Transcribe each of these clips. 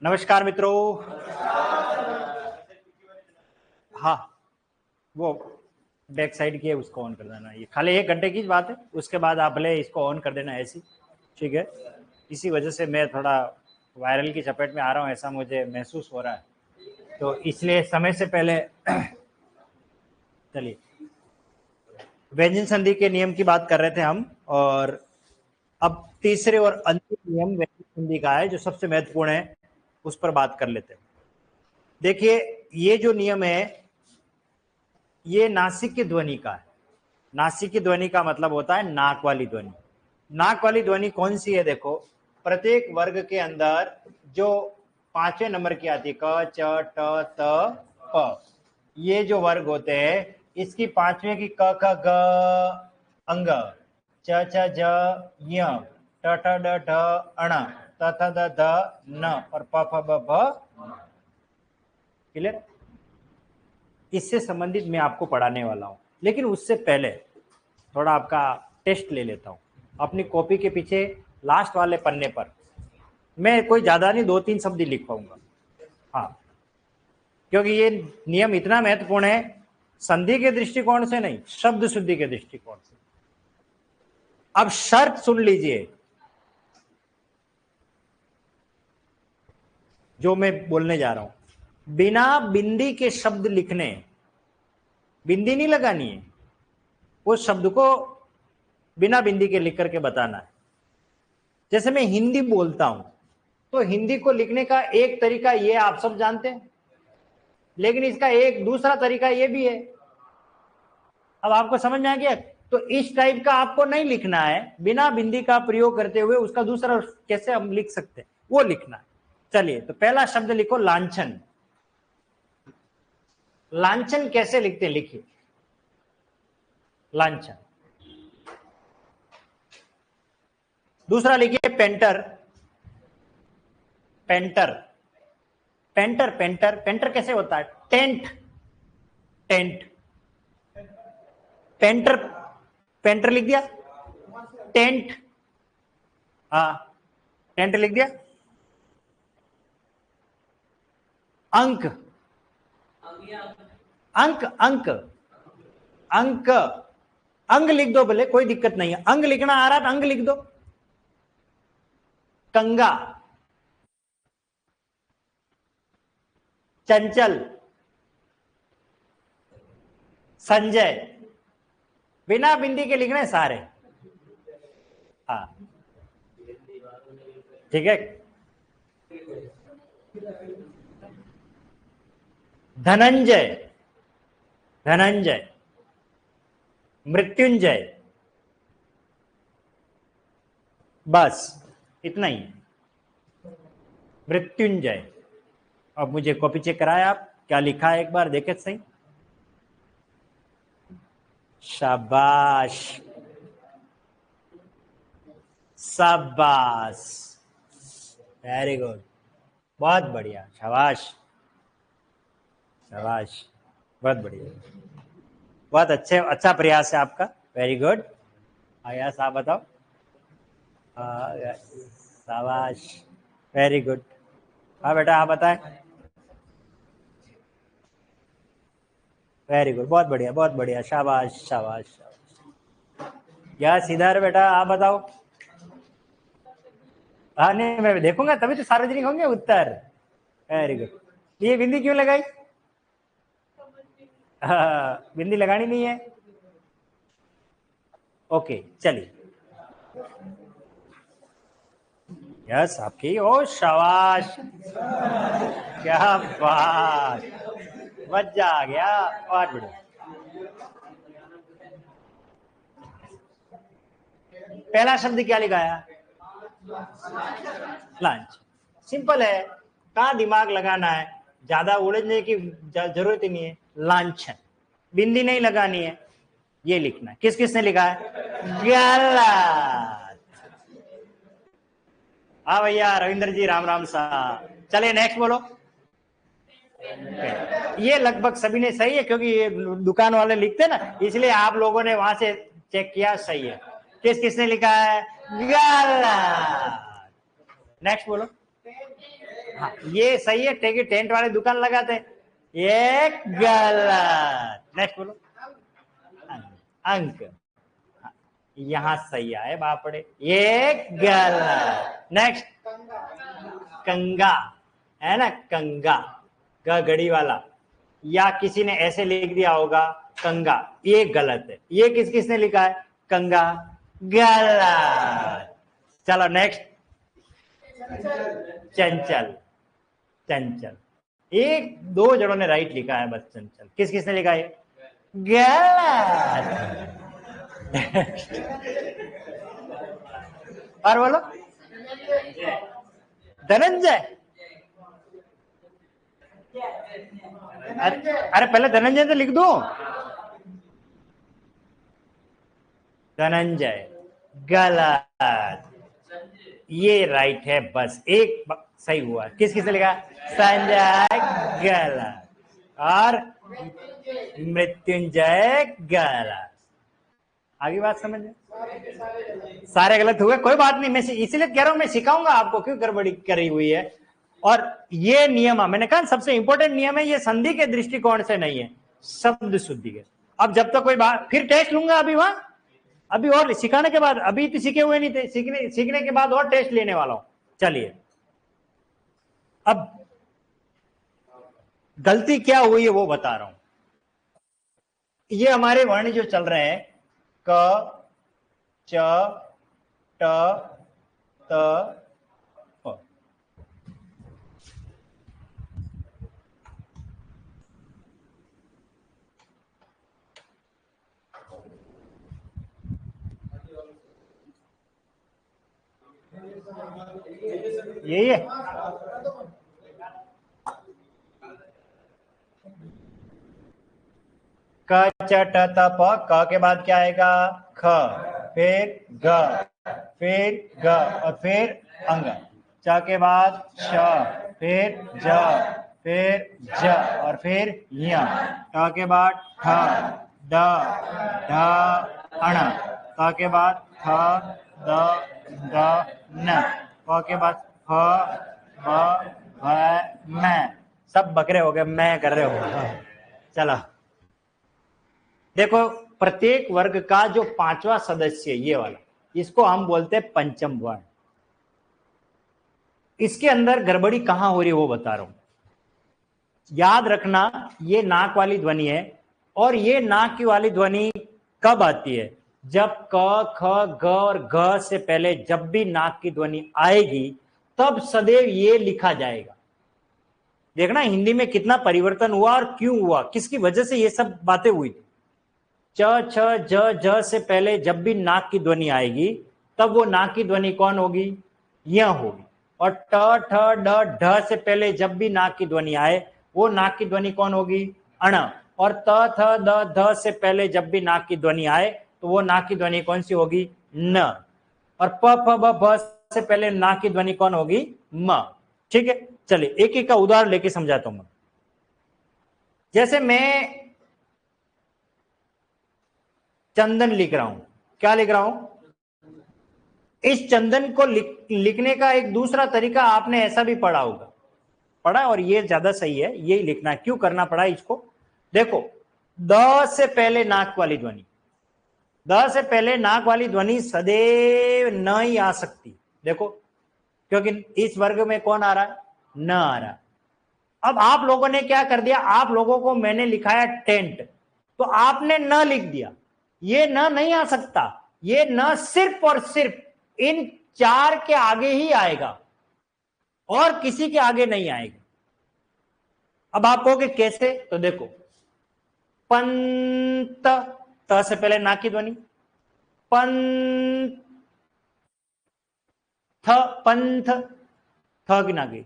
नमस्कार मित्रों। हाँ, वो बैक साइड की है, उसको ऑन कर देना। ये खाली 1 घंटे की बात है, उसके बाद आप भले इसको ऑन कर देना ऐसी, ठीक है। इसी वजह से मैं थोड़ा वायरल की चपेट में आ रहा हूँ, ऐसा मुझे महसूस हो रहा है, तो इसलिए समय से पहले चलिए व्यंजन संधि के नियम की बात कर रहे थे हम, और अब तीसरे और अंतिम नियम व्यंजन संधि का है जो सबसे महत्वपूर्ण है, उस पर बात कर लेते हैं। देखिए, ये जो नियम है ये नासिक की ध्वनि का है। नासिक की ध्वनि का मतलब होता है नाक वाली ध्वनि। नाक वाली ध्वनि कौन सी है? देखो, प्रत्येक वर्ग के अंदर जो 5वें नंबर की आती है, क च ट त प, ये जो वर्ग होते हैं इसकी 5वें की क ख ग अंग, च छ ज य, ट ठ ड ढ अण, त थ द ध न और प फ ब भ। क्लियर? इससे संबंधित मैं आपको पढ़ाने वाला हूं, लेकिन उससे पहले थोड़ा आपका टेस्ट ले लेता हूं। अपनी कॉपी के पीछे लास्ट वाले पन्ने पर मैं कोई ज्यादा नहीं 2-3 शब्द ही लिख पाऊंगा, हाँ, क्योंकि ये नियम इतना महत्वपूर्ण है, संधि के दृष्टिकोण से नहीं, शब्द शुद्धि के दृष्टिकोण से। अब शर्त सुन लीजिए जो मैं बोलने जा रहा हूं। बिना बिंदी के शब्द लिखने, बिंदी नहीं लगानी है, उस शब्द को बिना बिंदी के लिख करके बताना है। जैसे मैं हिंदी बोलता हूं तो हिंदी को लिखने का एक तरीका ये आप सब जानते हैं, लेकिन इसका एक दूसरा तरीका ये भी है। अब आपको समझ में आ गया? तो इस टाइप का आपको नहीं लिखना है, बिना बिंदी का प्रयोग करते हुए उसका दूसरा कैसे हम लिख सकते हैं वो लिखना है। चलिए, तो पहला शब्द लिखो लांछन। लांछन कैसे लिखते हैं? लिखिए लांछन। दूसरा लिखिए painter. Painter, painter, painter, painter कैसे होता है? टेंट, टेंट, पेंटर, पेंटर लिख दिया। टेंट, हाँ, टेंट लिख दिया। अंक, अंक, अंक, अंक, अंग लिख दो भले, कोई दिक्कत नहीं है। अंग लिखना आ रहा है तो अंग लिख दो। कंगा, चंचल, संजय, बिना बिंदी के लिखना है सारे, हाँ, ठीक है। धनंजय, धनंजय, मृत्युंजय, बस इतना ही, मृत्युंजय। अब मुझे कॉपी चेक कराए आप, क्या लिखा है एक बार देखे सही। शाबाश, शाबाश, वेरी गुड, बहुत बढ़िया, शाबाश, शाबाश, बहुत बढ़िया, बहुत अच्छे, अच्छा प्रयास है आपका, वेरी गुड। आया साहब बताओ। शाबाश, वेरी गुड। हाँ बेटा, आप बताएं। वेरी गुड, बहुत बढ़िया, बहुत बढ़िया, शाबाश, शाबाश, शाबाश। यस, इधर बेटा, आप बताओ। हाँ, नहीं, मैं देखूंगा तभी तो सार्वजनिक होंगे उत्तर। Very good. ये बिंदी क्यों लगाई? बिंदी लगानी नहीं है। ओके, चलिए। यस, आपकी, ओ शाबाश, क्या बात, मजा आ गया, बहुत बढ़िया। पहला शब्द क्या लिखाया? लंच। सिंपल है, कहाँ दिमाग लगाना है, ज्यादा उलझने की जरूरत ही नहीं है। लांछन, बिंदी नहीं लगानी है, ये लिखना है। किस किसने लिखा है? गलत। हाँ भैया, रविंद्र जी, राम राम साहब। चलिए नेक्स्ट बोलो। ये लगभग सभी ने सही है, क्योंकि ये दुकान वाले लिखते ना, इसलिए आप लोगों ने वहां से चेक किया, सही है। किस किसने लिखा है? गलत। नेक्स्ट बोलो। हाँ ये सही है, टेंट वाले दुकान लगाते हैं, ये गलत। नेक्स्ट बोलो, अंक, यहां सही आए बापड़े, ये गलत। नेक्स्ट, कंगा है ना, कंगा, गड़ी वाला, या किसी ने ऐसे लिख दिया होगा कंगा, ये गलत है। ये किसने लिखा है, कंगा, गलत। चलो नेक्स्ट, चंचल, चंचल, एक दो जड़ों ने राइट लिखा है बस, चंचल। किसने लिखा है, गलत। और बोलो, धनंजय। अरे पहले धनंजय तो लिख दो, धनंजय, गलत। ये राइट है, बस एक सही हुआ। किसने लिखा, संजय, गलत। और मृत्युंजय, गलत। आगे बात समझ, सारे गलत हुए, कोई बात नहीं, मैं इसीलिए कह रहा हूं, मैं सिखाऊंगा आपको क्यों गड़बड़ी करी हुई है। और ये नियम मैंने कहा सबसे इंपॉर्टेंट नियम है, ये संधि के दृष्टिकोण से नहीं है, शब्द शुद्धि के। अब जब तक कोई बात, फिर टेस्ट लूंगा अभी वहां, अभी और सिखाने के बाद, अभी तो सीखे हुए नहीं थे, सीखने के बाद और टेस्ट लेने वाला हूं। चलिए, अब गलती क्या हुई है वो बता रहा हूं। ये हमारे वर्ण जो चल रहे हैं, क, च, ट, त, प। यही है, क, च, ट, त, प। क के बाद क्या आएगा, ख, फिर ग, फिर ग, और फिर अंग। च के बाद छ, फिर ज, फिर ज, और फिर य। ट के बाद ठ, ड, ढ, अण। त के बाद थ, द, द, न। प के बाद फ, ब, भ, म। सब बकरे हो गए, मैं कर रहे हो। चलो देखो, प्रत्येक वर्ग का जो पांचवा सदस्य, ये वाला, इसको हम बोलते हैं पंचम वर्ण। इसके अंदर गड़बड़ी कहां हो रही है वो बता रहा हूं। याद रखना, ये नाक वाली ध्वनि है, और ये नाक की वाली ध्वनि कब आती है, जब क, ख, ग और घ से पहले जब भी नाक की ध्वनि आएगी, तब सदैव ये लिखा जाएगा। देखना हिंदी में कितना परिवर्तन हुआ और क्यों हुआ, किसकी वजह से ये सब बातें हुई थी। च, छ, ज, झ से पहले जब भी नाक की ध्वनि आएगी, तब वो नाक की ध्वनि कौन होगी, यह होगी। और ट, ठ, ड, ढ से पहले जब भी नाक की ध्वनि आए, वो नाक की ध्वनि कौन होगी, अण। और त, थ, द, ध से पहले जब भी नाक की ध्वनि आए, तो वो नाक की ध्वनि कौन सी होगी, न। और प, फ, ब, भ से पहले नाक की ध्वनि कौन होगी, म। ठीक है, चलिए एक एक का उदाहरण लेके समझाता हूं मैं। जैसे मैं चंदन लिख रहा हूं, क्या लिख रहा हूं, इस चंदन को लिखने का एक दूसरा तरीका आपने ऐसा भी पढ़ा होगा, पढ़ा, और ये ज्यादा सही है, यही लिखना है। क्यों करना पड़ा इसको, देखो, द से पहले नाक वाली ध्वनि, द से पहले नाक वाली ध्वनि सदैव न ही आ सकती, देखो, क्योंकि इस वर्ग में कौन आ रहा है, न आ रहा। अब आप लोगों ने क्या कर दिया, आप लोगों को मैंने लिखाया टेंट, तो आपने न लिख दिया, ये न नहीं आ सकता, ये न सिर्फ और सिर्फ इन चार के आगे ही आएगा, और किसी के आगे नहीं आएगा। अब आप कहोगे कैसे, तो देखो, पंत, त से पहले ना की ध्वनि, पंथ, पंथ, थ की ना की,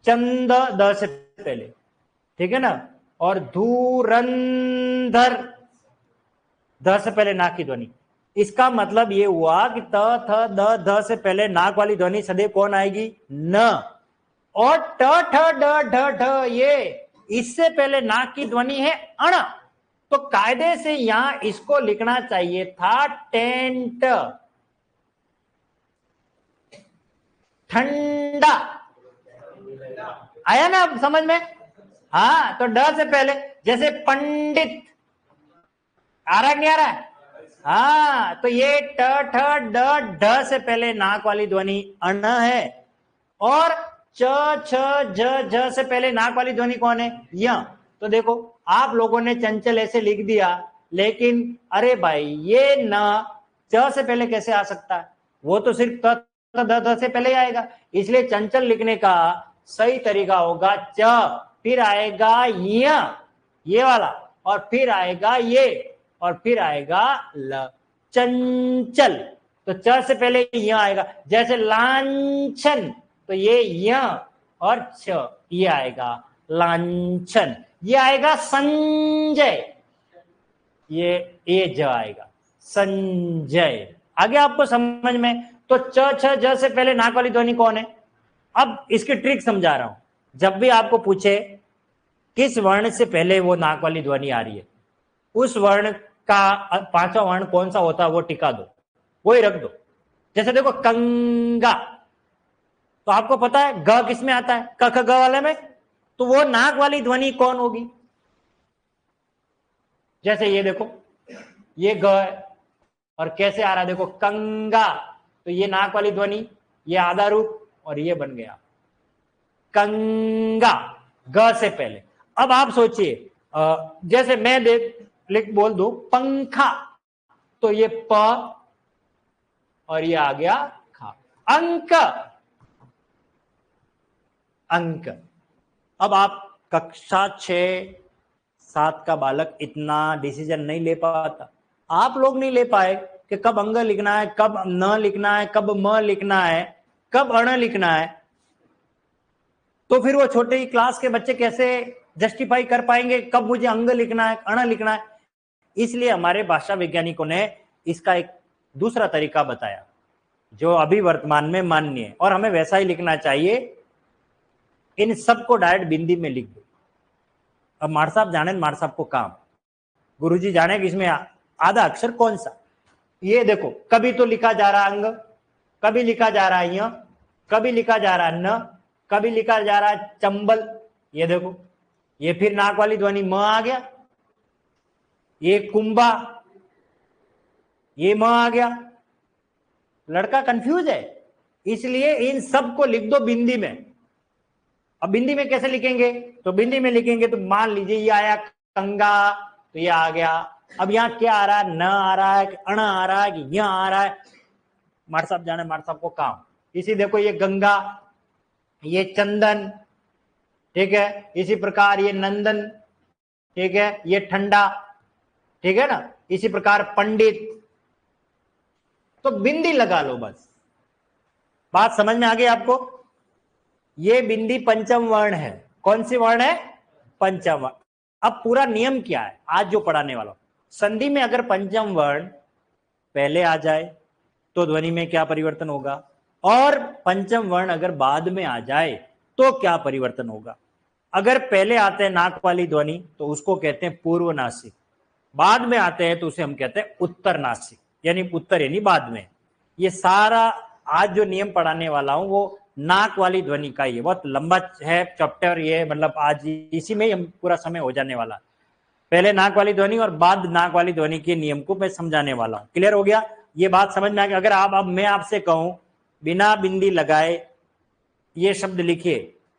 चंद, द से पहले, ठीक है ना। और धुरंधर, ध से पहले नाक की ध्वनि। इसका मतलब ये हुआ कि त, थ, द, ध से पहले नाक वाली ध्वनि सदैव कौन आएगी, न। और ट, ठ, ड, ढ, ढ, ये इससे पहले नाक की ध्वनि है अण। तो कायदे से यहां इसको लिखना चाहिए था टेंट, ठंडा, आया ना अब समझ में? हाँ, तो ड से पहले जैसे पंडित, आ रहा है नहीं आ रहा है? हाँ, तो ये ट ठ ड ढ से पहले नाक वाली ध्वनि अण है, और च छ ज झ से पहले नाक वाली ध्वनि कौन है? य। तो देखो आप लोगों ने चंचल ऐसे लिख दिया, लेकिन अरे भाई ये न च से पहले कैसे आ सकता है? वो तो सिर्फ त द से पहले आएगा, इसलिए चंचल लिखने का सही तरीका होगा च, फिर आएगा ये वाला, और फिर आएगा ये, और फिर आएगा ल, चंचल। तो च से पहले य आएगा, जैसे लांछन, तो ये य और छ, ये आएगा लांछन। ये आएगा संजय, ये ज आएगा संजय। आगे आपको समझ में? तो च छ ज से पहले नाक वाली ध्वनि कौन है? अब इसकी ट्रिक समझा रहा हूं। जब भी आपको पूछे किस वर्ण से पहले वो नाक वाली ध्वनि आ रही है, उस वर्ण का पांचवा वर्ण कौन सा होता है वो टिका दो, वो ही रख दो। जैसे देखो कंगा, तो आपको पता है ग किस में आता है? क ख ग वाले में, तो वो नाक वाली ध्वनि कौन होगी? जैसे ये देखो, ये ग है, और कैसे आ रहा है देखो कंगा, तो ये नाक वाली ध्वनि, ये आधा रूप, और ये बन गया कंगा, ग से पहले। अब आप सोचिए, जैसे मैं लिख बोल दू पंखा, तो ये प और ये आ गया खा। अंक, अंक। अब आप कक्षा 6-7 का बालक इतना डिसीजन नहीं ले पाता, आप लोग नहीं ले पाए कि कब अंग लिखना है, कब न लिखना है, कब म लिखना है, कब अण लिखना है। तो फिर वो छोटे ही क्लास के बच्चे कैसे जस्टिफाई कर पाएंगे कब मुझे अंग लिखना है, अण लिखना है? इसलिए हमारे भाषा वैज्ञानिकों ने इसका एक दूसरा तरीका बताया, जो अभी वर्तमान में मान्य है, और हमें वैसा ही लिखना चाहिए। इन सबको डायरेक्ट बिंदी में लिख दो। अब मार साहब जाने, मार साहब को काम, गुरुजी जाने कि इसमें आधा अक्षर कौन सा। ये देखो, कभी तो लिखा जा रहा अंग, कभी लिखा जा रहा है य, कभी लिखा जा रहा है न, कभी लिखा जा रहा है चंबल। ये देखो, ये फिर नाक वाली ध्वनि म आ गया, ये कुंभा, ये म आ गया। लड़का कंफ्यूज है, इसलिए इन सबको लिख दो बिंदी में। अब बिंदी में कैसे लिखेंगे? तो बिंदी में लिखेंगे तो मान लीजिए ये आया कंगा, तो ये आ गया। अब यहाँ क्या आ रहा है? न आ रहा है, अण आ रहा है, कि यहाँ आ रहा है? मार साहब जाने, मार साहब को काम। इसी देखो, ये गंगा, ये चंदन, ठीक है, इसी प्रकार ये नंदन, ठीक है, ये ठंडा, ठीक है ना, इसी प्रकार पंडित। तो बिंदी लगा लो बस। बात समझ में आ गई आपको? ये बिंदी पंचम वर्ण है। कौन सी वर्ण है? पंचम वर्ण। अब पूरा नियम क्या है आज जो पढ़ाने वाला हूं, संधि में अगर पंचम वर्ण पहले आ जाए तो ध्वनि में क्या परिवर्तन होगा, और पंचम वर्ण अगर बाद में आ जाए तो क्या परिवर्तन होगा। अगर पहले आते हैं नाक वाली ध्वनि तो उसको कहते हैं पूर्व नासिक, बाद में आते हैं तो उसे हम कहते हैं उत्तर नासिक, यानी उत्तर यानी बाद में। ये सारा आज जो नियम पढ़ाने वाला हूं वो नाक वाली ध्वनि का ही है। बहुत लंबा है चैप्टर ये, मतलब आज इसी में हम पूरा समय हो जाने वाला। पहले नाक वाली ध्वनि और बाद नाक वाली ध्वनि के नियम को मैं समझाने वाला हूं। क्लियर हो गया? ये बात समझ में आ गई? अगर आप अब मैं आपसे कहूं बिना बिंदी लगाए ये शब्द लिखिए,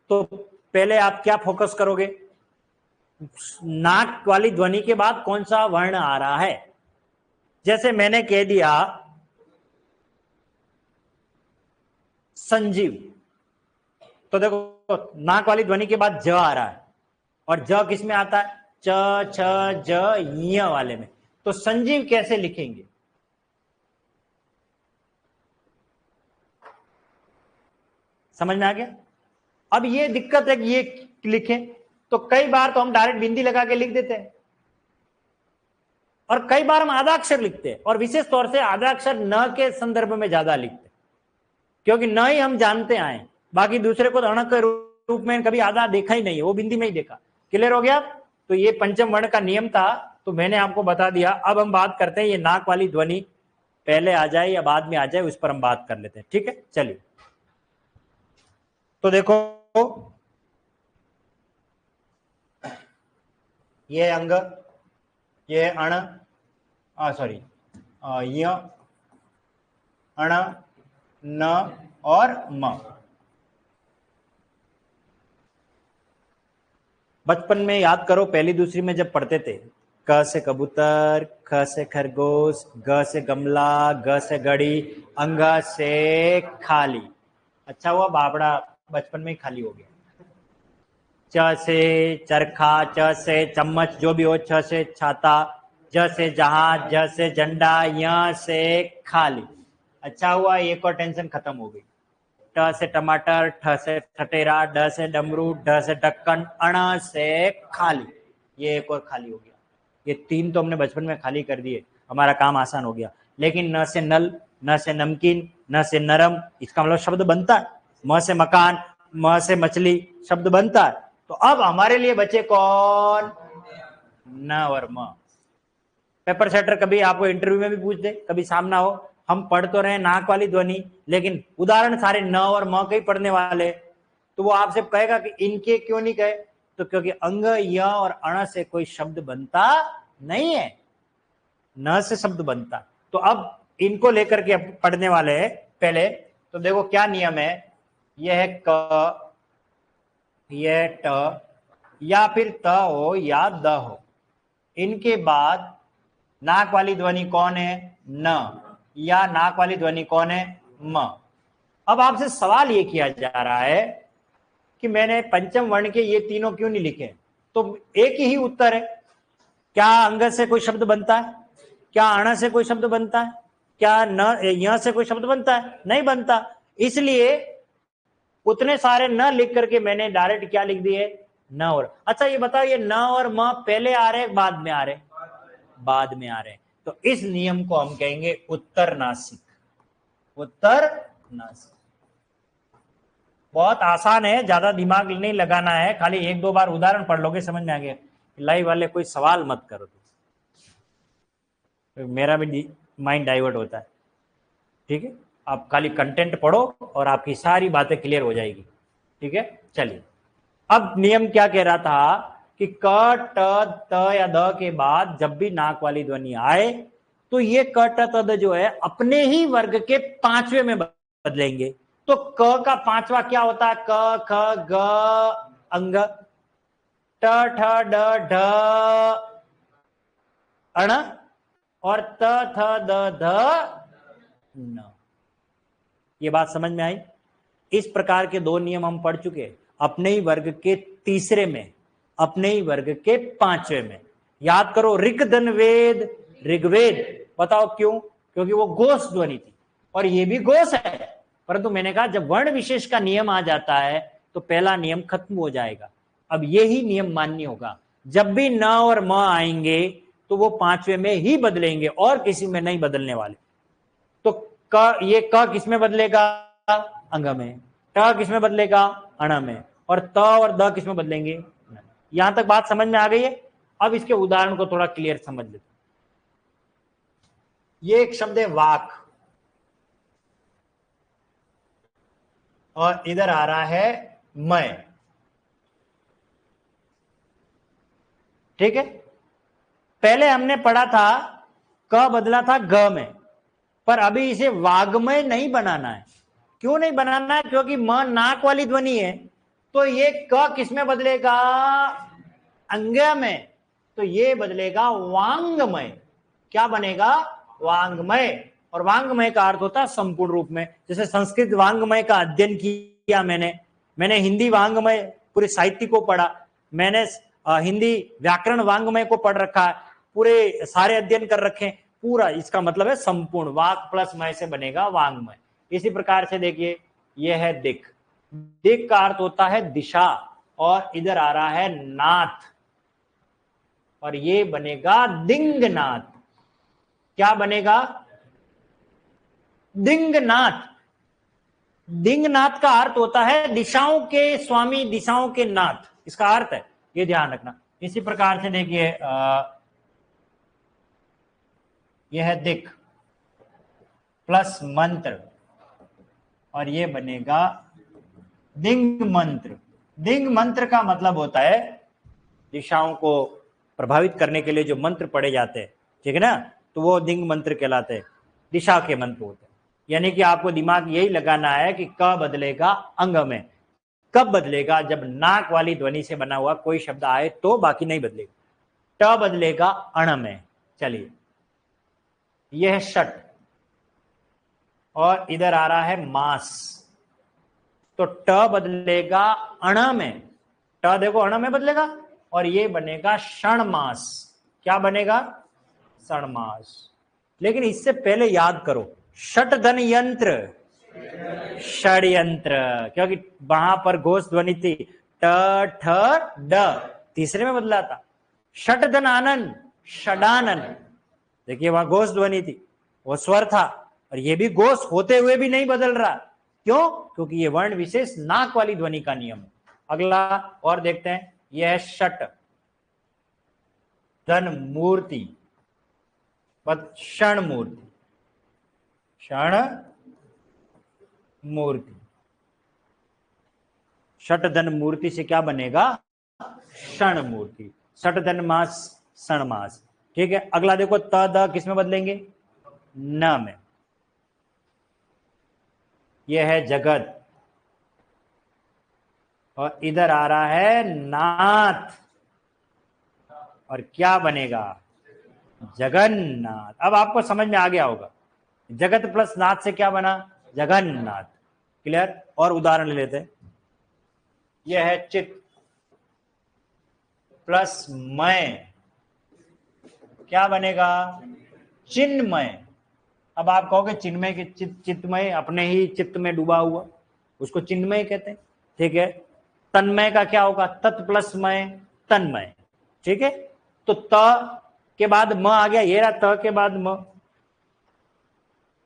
तो पहले आप क्या फोकस करोगे? नाक वाली ध्वनि के बाद कौन सा वर्ण आ रहा है। जैसे मैंने कह दिया संजीव, तो देखो नाक वाली ध्वनि के बाद ज आ रहा है, और ज किस में आता है? च छ ज य वाले में। तो संजीव कैसे लिखेंगे? समझ में आ गया? अब ये दिक्कत है कि ये लिखें तो कई बार तो हम डायरेक्ट बिंदी लगा के लिख देते हैं, और कई बार हम आधा अक्षर लिखते हैं, और विशेष तौर से आधा अक्षर न के संदर्भ में ज्यादा लिखते हैं, क्योंकि न ही हम जानते आए, बाकी दूसरे को अण के रूप में कभी आधा देखा ही नहीं है, वो बिंदी में ही देखा। क्लियर हो गया? तो ये पंचम वर्ण का नियम था, तो मैंने आपको बता दिया। अब हम बात करते हैं ये नाक वाली ध्वनि पहले आ जाए या बाद में आ जाए, उस पर हम बात कर लेते हैं। ठीक है, चलिए। तो देखो ये है अंग, ये है अण, सॉरी य, अण, न और म। बचपन में याद करो, पहली दूसरी में जब पढ़ते थे, क से कबूतर, ख से खरगोश, ग से गमला, ग से घड़ी, अंग से खाली। अच्छा हुआ बाबड़ा बचपन में ही खाली हो गया। च से चरखा, च से चम्मच, जो भी हो, छ से छाता, ज से जहाज, ज से झंडा, य से खाली। अच्छा हुआ एक और टेंशन खत्म हो गई। ट से टमाटर, ठ से ठटेरा, ड से डमरू, ढ से ढक्कन, अण से खाली। ये एक और खाली हो गया। ये 3 तो हमने बचपन में खाली कर दिए, हमारा काम आसान हो गया। लेकिन न से नल, न से नमकीन, न से नरम, इसका मतलब शब्द बनता है। म से मकान, म से मछली, शब्द बनता है। तो अब हमारे लिए बचे कौन? न और म। पेपर सेटर कभी आपको इंटरव्यू में भी पूछ दे, कभी सामना हो, हम पढ़ तो रहे नाक वाली ध्वनि, लेकिन उदाहरण सारे न और म के ही पढ़ने वाले, तो वो आपसे कहेगा कि इनके क्यों नहीं कहे? तो क्योंकि अंग, य और अण से कोई शब्द बनता नहीं है, न से शब्द बनता। तो अब इनको लेकर के पढ़ने वाले हैं पहले। तो देखो क्या नियम है, यह है क, यह ट, या फिर त हो या द हो, इनके बाद नाक वाली ध्वनि कौन है? न, या नाक वाली ध्वनि कौन है? म। अब आपसे सवाल ये किया जा रहा है कि मैंने पंचम वर्ण के ये तीनों क्यों नहीं लिखे? तो एक ही उत्तर है, क्या अंग से कोई शब्द बनता है? क्या अण से कोई शब्द बनता है? क्या न य से कोई शब्द बनता है? नहीं बनता। इसलिए उतने सारे न लिख करके मैंने डायरेक्ट क्या लिख दिए? न और। अच्छा ये बताओ, ये न और म पहले आ रहे बाद में आ रहे? बाद में आ रहे हैं। तो इस नियम को हम कहेंगे उत्तर नासिक। उत्तर नासिक बहुत आसान है, ज्यादा दिमाग नहीं लगाना है, खाली 1-2 बार उदाहरण पढ़ लोगे, समझ में आ गया। लाइव वाले कोई सवाल मत करो, तो मेरा भी माइंड डाइवर्ट होता है। ठीक है, आप खाली कंटेंट पढ़ो और आपकी सारी बातें क्लियर हो जाएगी। ठीक है, चलिए। अब नियम क्या कह रहा था कि क, ट, त या द के बाद जब भी नाक वाली ध्वनि आए, तो ये क, ट, त, द जो है अपने ही वर्ग के 5वें में बदलेंगे। तो क का 5वां क्या होता है? क, ख, ग, अंग, ट, ठ, ड, ढ, अण, और त, थ, द, ध, न। ये बात समझ में आई? इस प्रकार के 2 नियम हम पढ़ चुके, अपने ही वर्ग के तीसरे में, अपने ही वर्ग के 5वें में। याद करो, ऋक धन वेद, ऋग्वेद। बताओ क्यों? क्योंकि वो घोष ध्वनि थी, और ये भी घोष है। परंतु मैंने कहा जब वर्ण विशेष का नियम आ जाता है तो पहला नियम खत्म हो जाएगा। अब यही नियम मान्य होगा, जब भी न और म आएंगे तो वो 5वें में ही बदलेंगे और किसी में नहीं बदलने वाले। तो ये क किस में बदलेगा? अंग में। ट किस में बदलेगा? अण में। और त और द किस में बदलेंगे? यहां तक बात समझ में आ गई है? अब इसके उदाहरण को थोड़ा क्लियर समझ लेते। ये एक शब्द है वाक, और इधर आ रहा है मैं। ठीक है, पहले हमने पढ़ा था क बदला था ग में, पर अभी इसे वाग्मय नहीं बनाना है। क्यों नहीं बनाना है? क्योंकि म नाक वाली ध्वनि है, तो ये क किस में बदलेगा? अंग में। तो ये बदलेगा वांगमय। क्या बनेगा? वांगमय। और वांगमय का अर्थ होता है संपूर्ण रूप में। जैसे संस्कृत वांगमय का अध्ययन किया मैंने हिंदी वांगमय पूरे साहित्य को पढ़ा, मैंने हिंदी व्याकरण वांगमय को पढ़ रखा है, पूरे सारे अध्ययन कर रखे हैं पूरा। इसका मतलब है संपूर्ण, वाक प्लस मय से बनेगा वांगमय। इसी प्रकार से देखिए, यह है दिक। दिक का अर्थ होता है दिशा, और इधर आ रहा है नाथ, और ये बनेगा दिंगनाथ। क्या बनेगा? दिंगनाथ। दिंगनाथ का अर्थ होता है दिशाओं के स्वामी, दिशाओं के नाथ, इसका अर्थ है, ये ध्यान रखना। इसी प्रकार से देखिए, यह है दिक प्लस मंत्र, और ये बनेगा दिंग मंत्र। दिंग मंत्र का मतलब होता है दिशाओं को प्रभावित करने के लिए जो मंत्र पढ़े जाते हैं, ठीक है ना, तो वो दिंग मंत्र कहलाते हैं, दिशा के मंत्र होते हैं। यानी कि आपको दिमाग यही लगाना है कि क बदलेगा अंग में, कब बदलेगा, जब नाक वाली ध्वनि से बना हुआ कोई शब्द आए तो, बाकी नहीं बदलेगा। ट बदलेगा अण में। चलिए, यह है षट, और इधर आ रहा है मास, तो ट बदलेगा अण में, ट देखो अण में बदलेगा, और ये बनेगा क्षण मास। क्या बनेगा? क्षण मास। लेकिन इससे पहले याद करो, षट धन यंत्र, षड्यंत्र, क्योंकि वहां पर घोष ध्वनि थी, ट ठ ड, तीसरे में बदला था। षट धन आनंद, षडानन, देखिए वहां घोष ध्वनि थी, वो स्वर था, और ये भी घोष होते हुए भी नहीं बदल रहा। क्यों? क्योंकि ये वर्ण विशेष नाक वाली ध्वनि का नियम है। अगला और देखते हैं, यह है षट धन मूर्ति, क्षण मूर्ति, क्षण मूर्ति। षट धन मूर्ति से क्या बनेगा? क्षण मूर्ति। षट धन मास, क्षण मास। ठीक है, अगला देखो, त द किस में बदलेंगे? न में। यह है जगत, और इधर आ रहा है नाथ, और क्या बनेगा? जगन्नाथ। अब आपको समझ में आ गया होगा, जगत प्लस नाथ से क्या बना? जगन्नाथ। क्लियर? और उदाहरण ले लेते हैं। यह है चित प्लस मय, क्या बनेगा? चिन्मय। अब आप कहोगे चिन्मय के चित्तमय, अपने ही चित्त में डूबा हुआ, उसको चिन्मय कहते हैं। ठीक है, तन्मय का क्या होगा? तत् प्लस मय, तन्मय। ठीक है, तो त के बाद म आ गया, ये रहा त के बाद म,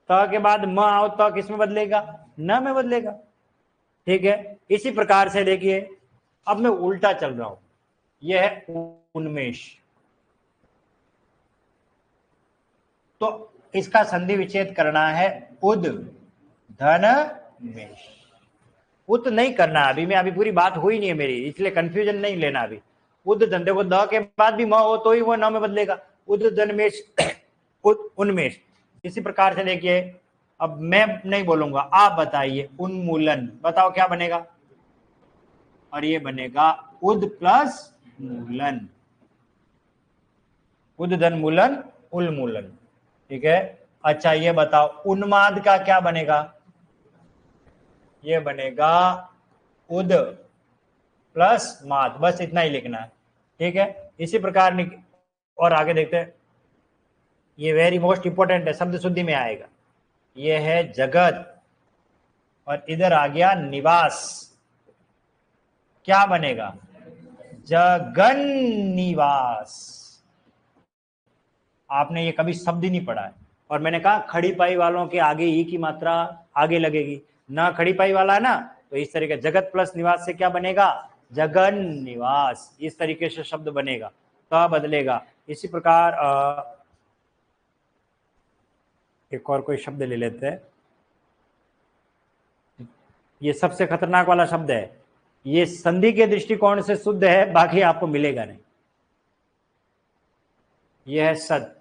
त के बाद म आओ, त किस में बदलेगा? न में बदलेगा। ठीक है, इसी प्रकार से देखिए, अब मैं उल्टा चल रहा हूं, यह है उन्मेष, तो इसका संधि विच्छेद करना है, उद धन मेष। उत नहीं करना अभी, मैं अभी पूरी बात हुई नहीं है मेरी, इसलिए कंफ्यूजन नहीं लेना अभी। उद धन, देखो द के बाद भी म हो तो ही वो न में बदलेगा, उद धनमेश उन्मेष। इसी प्रकार से देखिए, अब मैं नहीं बोलूंगा, आप बताइए, उन्मूलन, बताओ क्या बनेगा? और ये बनेगा उद प्लस मूलन, उद धन मूलन, उन्मूलन। ठीक है, अच्छा ये बताओ, उन्माद का क्या बनेगा? ये बनेगा उद प्लस माद, बस इतना ही लिखना है। ठीक है, इसी प्रकार और आगे देखते हैं, ये वेरी मोस्ट इंपोर्टेंट है, शब्द शुद्धि में आएगा। ये है जगत, और इधर आ गया निवास, क्या बनेगा? जगन निवास। आपने ये कभी शब्द ही नहीं पढ़ा है, और मैंने कहा खड़ी पाई वालों के आगे ई की मात्रा आगे लगेगी, ना खड़ी पाई वाला है ना, तो इस तरीके जगत प्लस निवास से क्या बनेगा? जगन निवास। इस तरीके से शब्द बनेगा, तो बदलेगा। इसी प्रकार एक और कोई शब्द ले लेते हैं, ये सबसे खतरनाक वाला शब्द है, ये संधि के दृष्टिकोण से शुद्ध है, बाकी आपको मिलेगा नहीं। यह है सद,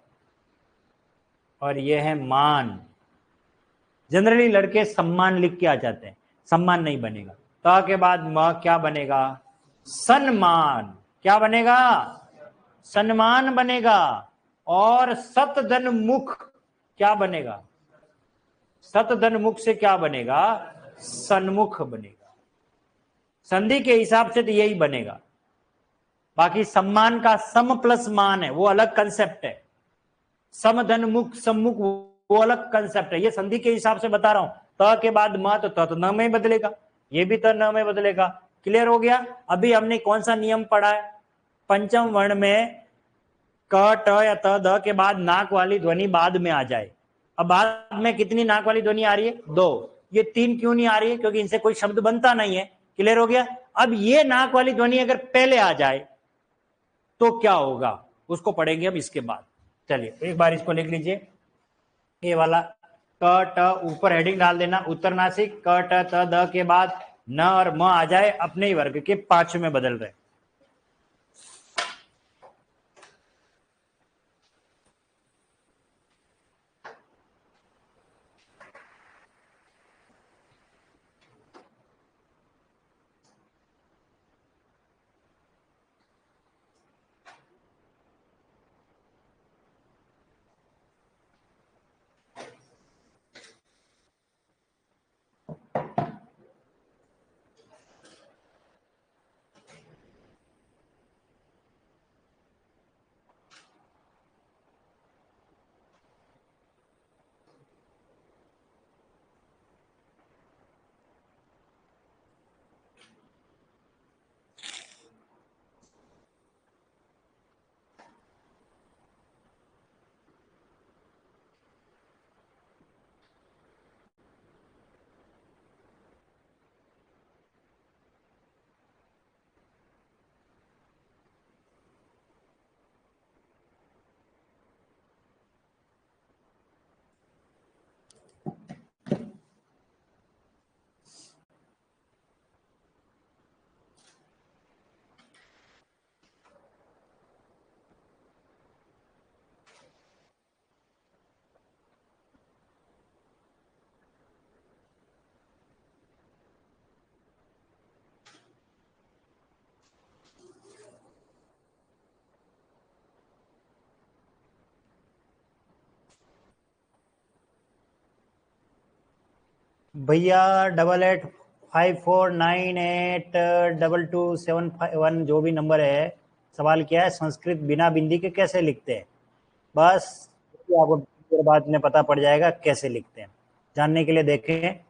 और यह है मान। जनरली लड़के सम्मान लिख के आ जाते हैं, सम्मान नहीं बनेगा। त के बाद म क्या बनेगा? सन्मान। क्या बनेगा? सम्मान बनेगा। और सतधन मुख क्या बनेगा? सतधन मुख से क्या बनेगा? सन्मुख बनेगा। संधि के हिसाब से तो यही बनेगा, बाकी सम्मान का सम प्लस मान है, वो अलग कंसेप्ट है। समधन मुख सम्मुख वो अलग कंसेप्ट है, ये संधि के हिसाब से बता रहा हूं। त के बाद म तो न में बदलेगा, ये भी तो न में बदलेगा। क्लियर हो गया? अभी हमने कौन सा नियम पढ़ा है? पंचम वर्ण में क ट या त द के बाद नाक वाली ध्वनि बाद में आ जाए। अब बाद में कितनी नाक वाली ध्वनि आ रही है? 2। ये 3 क्यों नहीं आ रही है? क्योंकि इनसे कोई शब्द बनता नहीं है। क्लियर हो गया? अब ये नाक वाली ध्वनि अगर पहले आ जाए तो क्या होगा, उसको पढ़ेंगे अब इसके बाद। चलिए एक बार इसको लिख लीजिए, ये वाला क ट ऊपर हेडिंग डाल देना, उत्तरनासिक क ट त द के बाद न और म आ जाए, अपने ही वर्ग के 5 में बदल रहे। भैया 8854982271 जो भी नंबर है, सवाल क्या है, संस्कृत बिना बिंदी के कैसे लिखते हैं। बस आपको देर बाद में पता पड़ जाएगा कैसे लिखते हैं। जानने के लिए देखें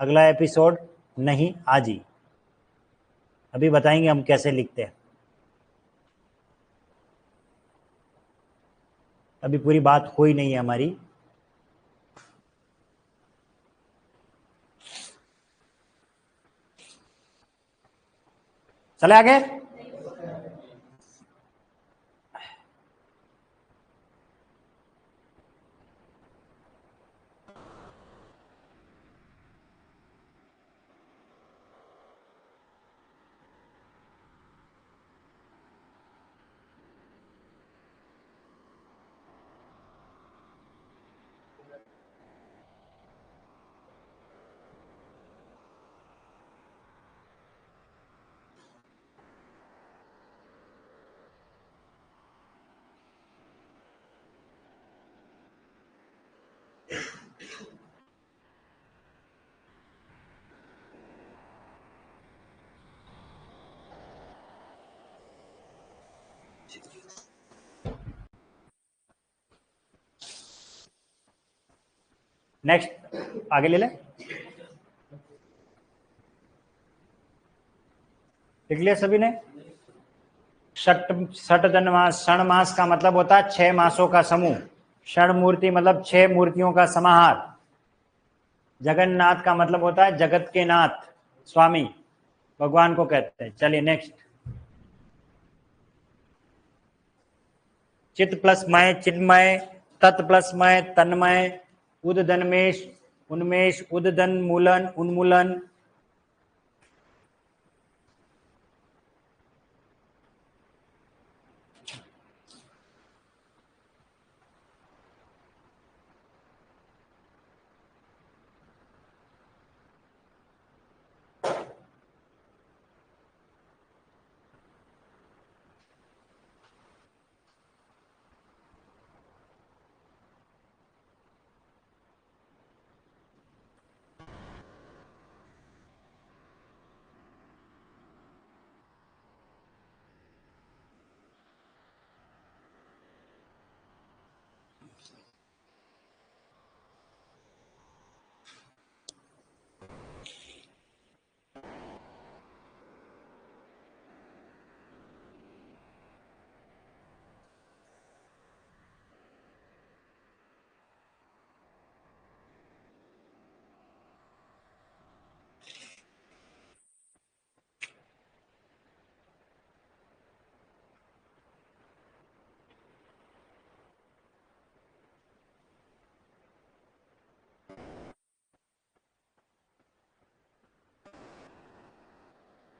अगला एपिसोड, नहीं आज ही, अभी बताएंगे हम कैसे लिखते हैं। अभी पूरी बात हुई नहीं है हमारी। चले आगे। नेक्स्ट आगे ले ले। लिख लिया सभी ने। षट धन मास, षण मास का मतलब होता है 6 मासों का समूह। षण मूर्ति मतलब 6 मूर्तियों का समाहार। जगन्नाथ का मतलब होता है जगत के नाथ, स्वामी, भगवान को कहते हैं। चलिए नेक्स्ट। चित प्लस मय चिन्मय, तत् प्लस मय तन्मय, उदधन्मेश उन्मेष, उदधन मूलन उन्मूलन।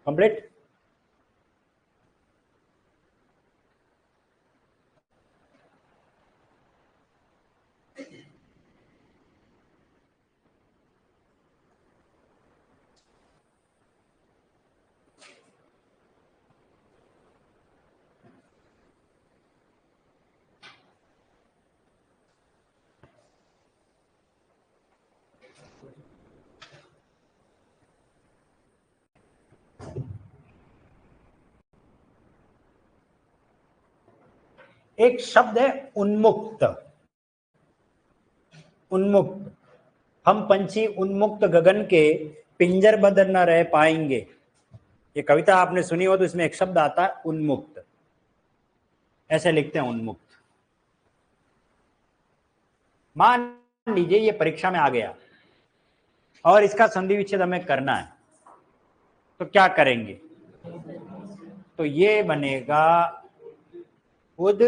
कंप्लीट। एक शब्द है उन्मुक्त। उन्मुक्त, हम पंछी उन्मुक्त गगन के पिंजरबद्ध न रह पाएंगे। ये कविता आपने सुनी हो तो इसमें एक शब्द आता है उन्मुक्त, ऐसे लिखते हैं उन्मुक्त। मान लीजिए ये परीक्षा में आ गया और इसका संधि विच्छेद हमें करना है, तो क्या करेंगे? तो ये बनेगा उद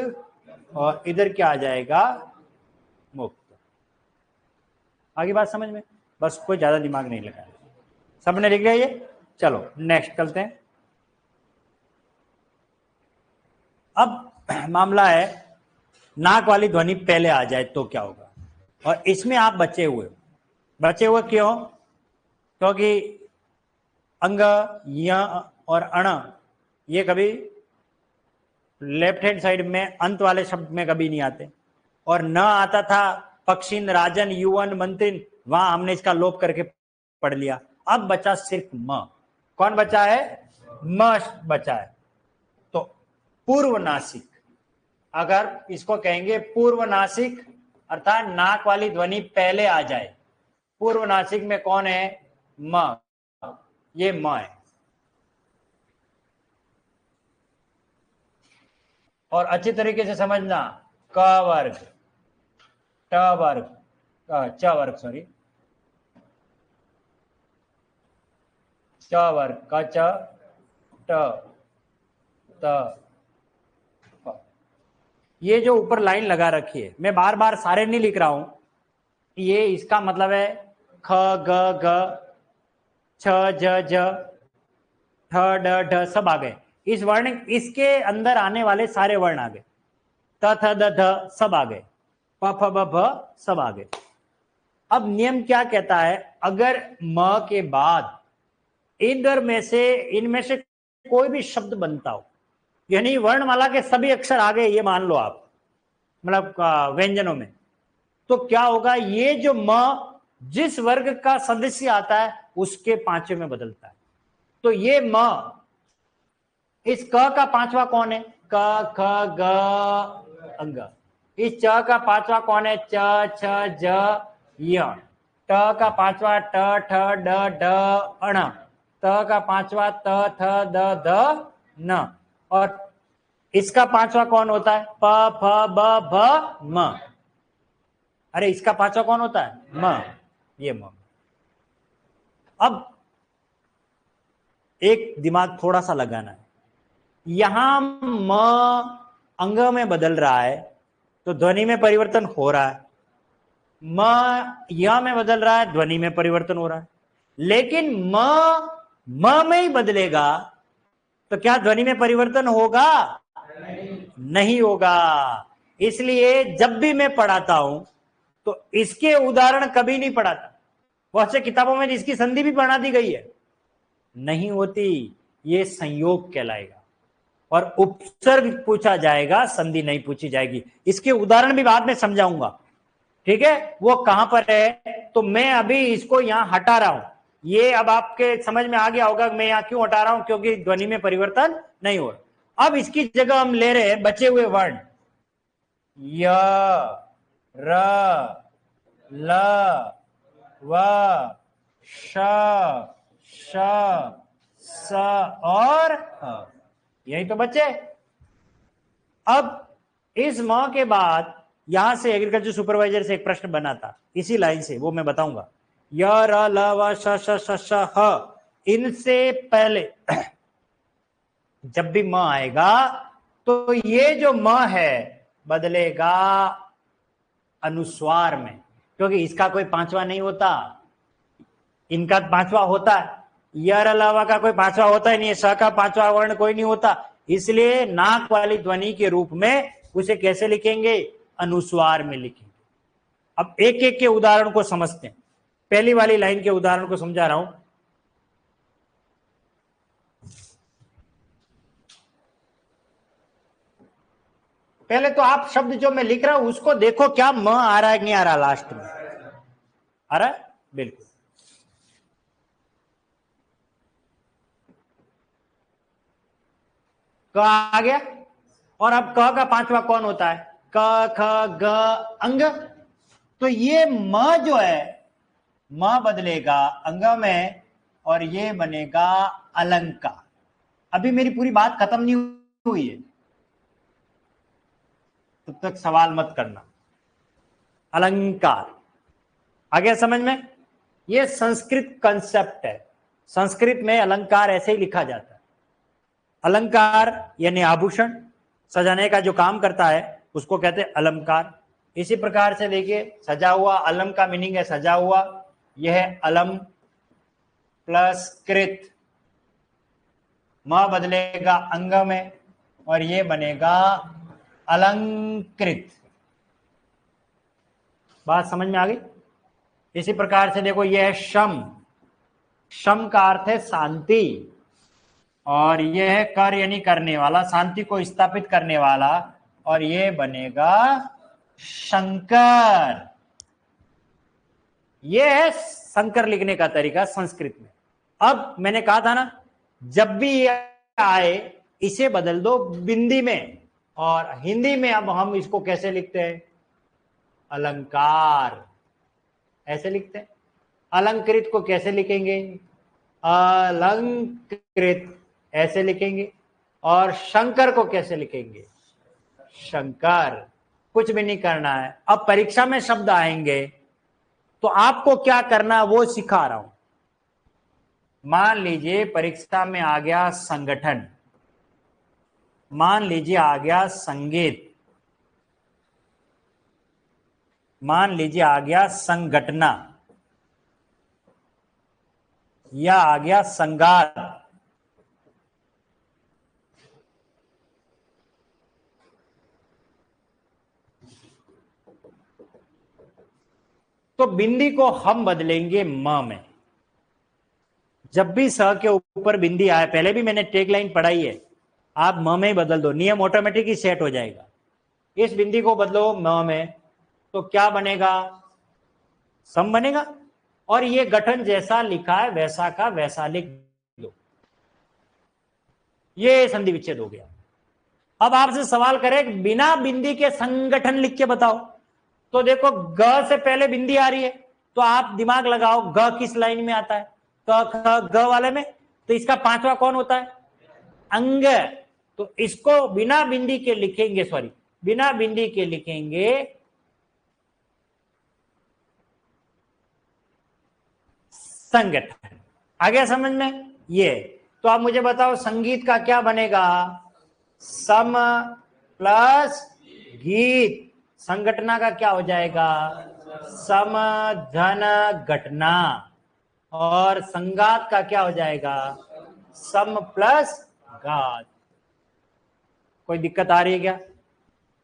और इधर क्या आ जाएगा? मुक्त। आगे बात समझ में? बस कोई ज्यादा दिमाग नहीं लगाया, सबने लिख लिया ये। चलो नेक्स्ट चलते हैं। अब मामला है नाक वाली ध्वनि पहले आ जाए तो क्या होगा, और इसमें आप बचे हुए क्यों? क्योंकि अंग, य और अण ये कभी लेफ्ट हैंड साइड में अंत वाले शब्द में कभी नहीं आते, और न आता था पक्षिन, राजन, युवन, मंत्रिन, वहां हमने इसका लोप करके पढ़ लिया। अब बचा सिर्फ म। कौन बचा है? म बचा है। तो पूर्व नासिक, अगर इसको कहेंगे पूर्व नासिक, अर्थात नाक वाली ध्वनि पहले आ जाए। पूर्व नासिक में कौन है? म। ये म है। और अच्छी तरीके से समझना, क वर्ग, ट वर्ग, च वर्ग, सॉरी, च वर्ग, क च, ट, त, प। ये जो ऊपर लाइन लगा रखी है, मैं बार बार सारे नहीं लिख रहा हूं, ये इसका मतलब है ख ग ग, छ ज ज, ठ ड ढ सब आ गए। इस वर्ण, इसके अंदर आने वाले सारे वर्ण आ गए। त थ द ध सब आ गए। प फ ब भ सब आ गए। अब नियम क्या कहता है? अगर म के बाद इनमें से कोई भी शब्द बनता हो, यानी वर्णमाला के सभी अक्षर आ गए, ये मान लो आप, मतलब व्यंजनों में, तो क्या होगा? ये जो म जिस वर्ग का सदस्य आता है उसके पांचवे में बदलता है। तो ये म, इस क का पांचवा कौन है? क ख ग अंग। इस च का पांचवा कौन है? च छ ज य। ट का पांचवा ट ठ ड ढ अण। त का पांचवा त थ द ध न। और इसका पांचवा कौन होता है? प फ ब भ म। अरे इसका पांचवा कौन होता है? म। ये म। अब एक दिमाग थोड़ा सा लगाना है, यहां म अंग में बदल रहा है तो ध्वनि में परिवर्तन हो रहा है, म य में बदल रहा है, ध्वनि में परिवर्तन हो रहा है। लेकिन म में ही बदलेगा तो क्या ध्वनि में परिवर्तन होगा? नहीं होगा। इसलिए जब भी मैं पढ़ाता हूं तो इसके उदाहरण कभी नहीं पढ़ाता। बहुत से किताबों में इसकी संधि भी पढ़ा दी गई है, नहीं होती। ये संयोग कहलाएगा और उपसर्ग पूछा जाएगा, संधि नहीं पूछी जाएगी। इसके उदाहरण भी बाद में समझाऊंगा, ठीक है? वो कहां पर है, तो मैं अभी इसको यहां हटा रहा हूं। ये अब आपके समझ में आ गया होगा मैं यहां क्यों हटा रहा हूं, क्योंकि ध्वनि में परिवर्तन नहीं हो रहा। अब इसकी जगह हम ले रहे हैं बचे हुए वर्ण, य, र, ल, व, श, श, स और ह। यही तो बचे। अब इस म के बाद यहां से एग्रीकल्चर सुपरवाइजर से एक प्रश्न बना था इसी लाइन से, वो मैं बताऊंगा। य, र, ल, व, श, श, श, श, ह, इनसे पहले जब भी म आएगा तो ये जो म है बदलेगा अनुस्वार में, क्योंकि इसका कोई पांचवा नहीं होता, इनका पांचवा होता है। यर अलावा का कोई पांचवा होता ही नहीं है, स का पांचवा वर्ण कोई नहीं होता। इसलिए नाक वाली ध्वनि के रूप में उसे कैसे लिखेंगे? अनुस्वार में लिखेंगे। अब एक एक के उदाहरण को समझते हैं। पहली वाली लाइन के उदाहरण को समझा रहा हूं। पहले तो आप शब्द जो मैं लिख रहा हूं उसको देखो, क्या म आ रहा है कि नहीं आ रहा? लास्ट में आ रहा है, बिल्कुल। क आ गया। और अब क का पांचवा कौन होता है? क ख ग अंग। तो ये म जो है, म बदलेगा अंग में और ये बनेगा अलंकार। अभी मेरी पूरी बात खत्म नहीं हुई है, तब तक सवाल मत करना। अलंकार आ गया समझ में? ये संस्कृत कंसेप्ट है। संस्कृत में अलंकार ऐसे ही लिखा जाता है। अलंकार यानी आभूषण सजाने का जो काम करता है उसको कहते हैं अलंकार। इसी प्रकार से देखिए, सजा हुआ, अलम का मीनिंग है सजा हुआ। यह है अलम प्लस कृत। म बदलेगा अंग में और ये बनेगा अलंकृत। बात समझ में आ गई? इसी प्रकार से देखो, यह है शम। शम का अर्थ है शांति, और यह है कर यानी करने वाला, शांति को स्थापित करने वाला, और ये बनेगा शंकर। ये है संकर लिखने का तरीका संस्कृत में। अब मैंने कहा था ना, जब भी ये आए इसे बदल दो बिंदी में, और हिंदी में अब हम इसको कैसे लिखते हैं? अलंकार, ऐसे लिखते हैं। अलंकृत को कैसे लिखेंगे? अलंकृत, ऐसे लिखेंगे। और शंकर को कैसे लिखेंगे? शंकर। कुछ भी नहीं करना है। अब परीक्षा में शब्द आएंगे तो आपको क्या करना वो सिखा रहा हूं। मान लीजिए परीक्षा में आ गया संगठन, मान लीजिए आ गया संगीत, मान लीजिए आ गया संगठना, या आ गया संगात। तो बिंदी को हम बदलेंगे म में। जब भी स के ऊपर बिंदी आए, पहले भी मैंने टेक लाइन पढ़ाई है, आप म में ही बदल दो, नियम ऑटोमेटिक ही सेट हो जाएगा। इस बिंदी को बदलो म में, तो क्या बनेगा? सम बनेगा। और ये गठन जैसा लिखा है वैसा का वैसा लिख दो, ये संधि विच्छेद हो गया। अब आपसे सवाल करें बिना बिंदी के संगठन लिख के बताओ, तो देखो ग से पहले बिंदी आ रही है, तो आप दिमाग लगाओ ग किस लाइन में आता है? क ख ग वाले में। तो इसका पांचवा कौन होता है? अंग। तो इसको बिना बिंदी के लिखेंगे, सॉरी बिना बिंदी के लिखेंगे संगठन। आ गया समझ में? ये तो आप मुझे बताओ संगीत का क्या बनेगा? सम प्लस गीत। संगठना का क्या हो जाएगा? सम धन घटना। और संगात का क्या हो जाएगा? सम प्लस गात। कोई दिक्कत आ रही है क्या?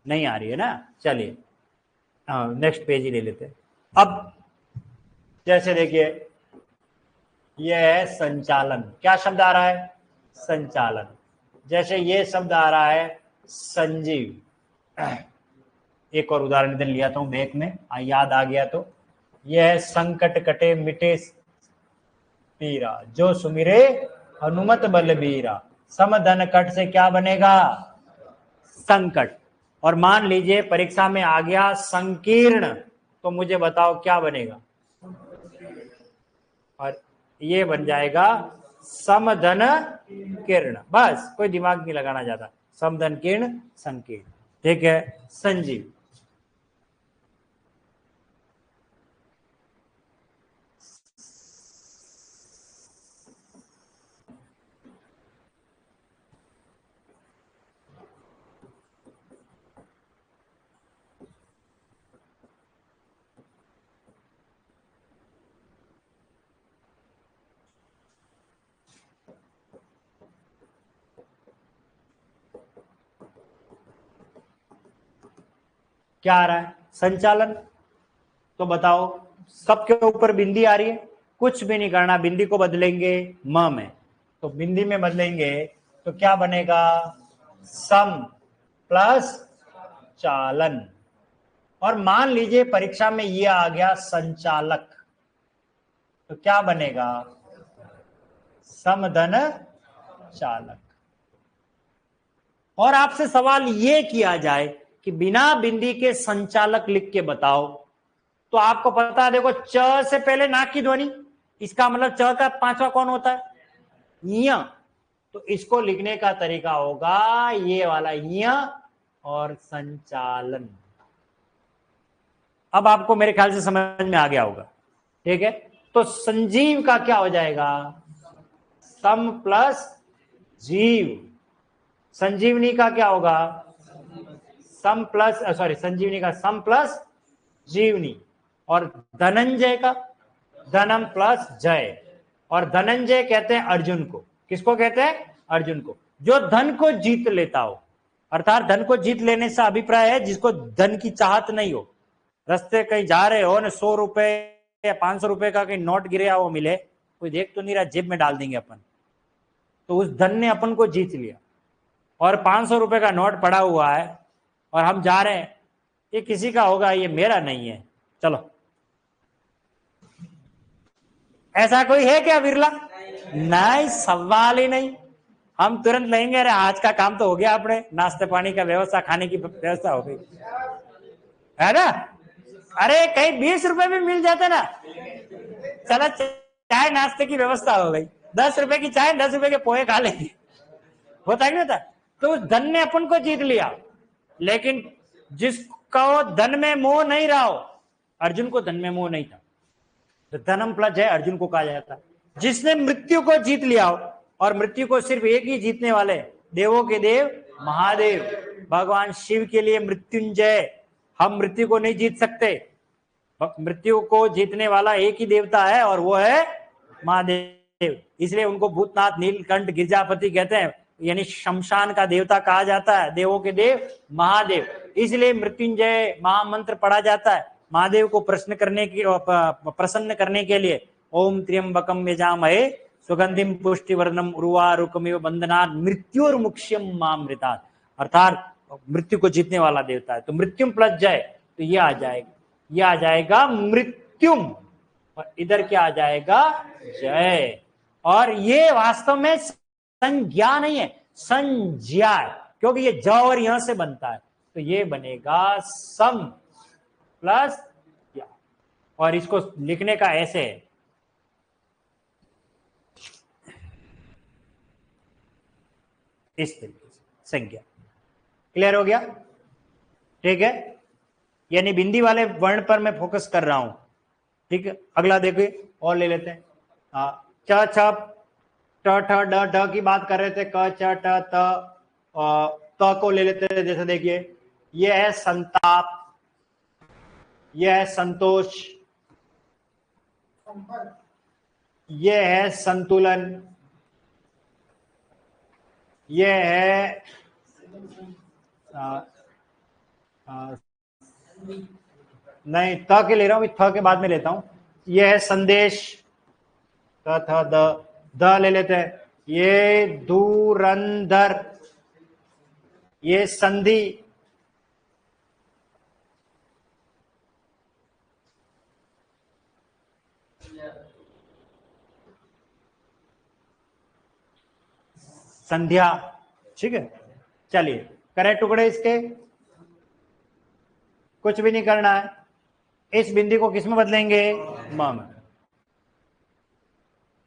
नहीं आ रही है ना? चलिए नेक्स्ट पेज ही ले लेते हैं। अब जैसे देखिए यह है संचालन, क्या शब्द आ रहा है? संचालन। जैसे ये शब्द आ रहा है संजीव। एक और उदाहरण लिया था बैक में, याद आ गया तो। यह है संकट कटे मिटे पीरा, जो सुमिरे हनुमत बलबीरा। समधन कट से क्या बनेगा? संकट। और मान लीजिए परीक्षा में आ गया संकीर्ण, तो मुझे बताओ क्या बनेगा? और ये बन जाएगा समधन किर्ण। बस कोई दिमाग नहीं लगाना ज्यादा। समधन किर्ण संकीर्ण। ठीक है। संजीव। क्या आ रहा है? संचालन। तो बताओ सबके ऊपर बिंदी आ रही है, कुछ भी नहीं करना, बिंदी को बदलेंगे म में। तो बिंदी में बदलेंगे तो क्या बनेगा? सम प्लस चालन। और मान लीजिए परीक्षा में ये आ गया संचालक, तो क्या बनेगा? समधन चालक। और आपसे सवाल ये किया जाए कि बिना बिंदी के संचालक लिख के बताओ, तो आपको पता है देखो च से पहले नाक की ध्वनि, इसका मतलब च का पांचवा कौन होता है? य। तो इसको लिखने का तरीका होगा ये वाला य और संचालन। अब आपको मेरे ख्याल से समझ में आ गया होगा। ठीक है। तो संजीव का क्या हो जाएगा? सम प्लस जीव। संजीवनी का क्या होगा? सम प्लस सॉरी संजीवनी का सम प्लस जीवनी। और धनंजय का धनम प्लस जय। और धनंजय कहते हैं अर्जुन को। किसको कहते हैं? अर्जुन को, जो धन को जीत लेता हो। अर्थात धन को जीत लेने से अभिप्राय है जिसको धन की चाहत नहीं हो। रास्ते कहीं जा रहे हो ना, 100 रुपए या 500 रुपए का कहीं नोट गिरे वो मिले, कोई देख तो नहीं रहा, जेब में डाल देंगे अपन, तो उस धन ने अपन को जीत लिया। और 500 रुपए का नोट पड़ा हुआ है और हम जा रहे हैं, ये किसी का होगा, ये मेरा नहीं है, चलो ऐसा कोई है क्या बिरला? नहीं, सवाल ही नहीं। हम तुरंत लेंगे, अरे आज का काम तो हो गया, अपने नाश्ते पानी का व्यवस्था, खाने की व्यवस्था हो गई, है ना? अरे कहीं 20 रुपए भी मिल जाते ना, चला चाय नाश्ते की व्यवस्था हो गई, 10 रुपए की चाय, 10 रुपए के पोहे खा लेंगे, होता है ना? तो उस धन ने अपन को जीत लिया। लेकिन जिसको धन में मोह नहीं रहा हो, अर्जुन को धन में मोह नहीं था, तो धनम प्लस जय अर्जुन को कहा जाता। जिसने मृत्यु को जीत लिया हो, और मृत्यु को सिर्फ एक ही जीतने वाले, देवों के देव महादेव भगवान शिव के लिए मृत्युंजय। हम मृत्यु को नहीं जीत सकते, मृत्यु को जीतने वाला एक ही देवता है, और वो है महादेव। इसलिए उनको भूतनाथ, नीलकंठ, गिरजापति कहते हैं, यानी शमशान का देवता कहा जाता है, देवों के देव महादेव। इसलिए मृत्युंजय महामंत्र पढ़ा जाता है महादेव को प्रसन्न करने के लिए। ओम त्र्यंबकम यजामहे सुगंधिम पुष्टिवर्धनम उर्वारुकमिव बंधनात् मृत्युर्मुक्ष्यम मामृतात्, अर्थात मृत्यु को जीतने वाला देवता है। तो मृत्युम प्लस जय, तो ये आ जाएगा, ये आ जाएगा मृत्युम, और इधर क्या आ जाएगा? जय। और ये वास्तव में संज्ञा नहीं है, संज्ञा है, क्योंकि ये ज और यहां से बनता है, तो ये बनेगा सम प्लस या। और इसको लिखने का ऐसे है, इस तरीके से, संज्ञा। क्लियर हो गया? ठीक है, यानी बिंदी वाले वर्ण पर मैं फोकस कर रहा हूं। ठीक है, अगला देखिए और ले लेते हैं। च छ ट ठ ड ढ की बात कर रहे थे, क च ट त को ले लेते हैं। जैसे देखिए, यह है संताप, यह है संतोष, यह है संतुलन, यह है नहीं, त के ले रहा हूं, थ के बाद में लेता हूं। यह है संदेश, त थ द ले लेते हैं। ये धुरंधर, ये संधि, संध्या। ठीक है, चलिए करें टुकड़े इसके, कुछ भी नहीं करना है। इस बिंदी को किस में बदलेंगे? म में।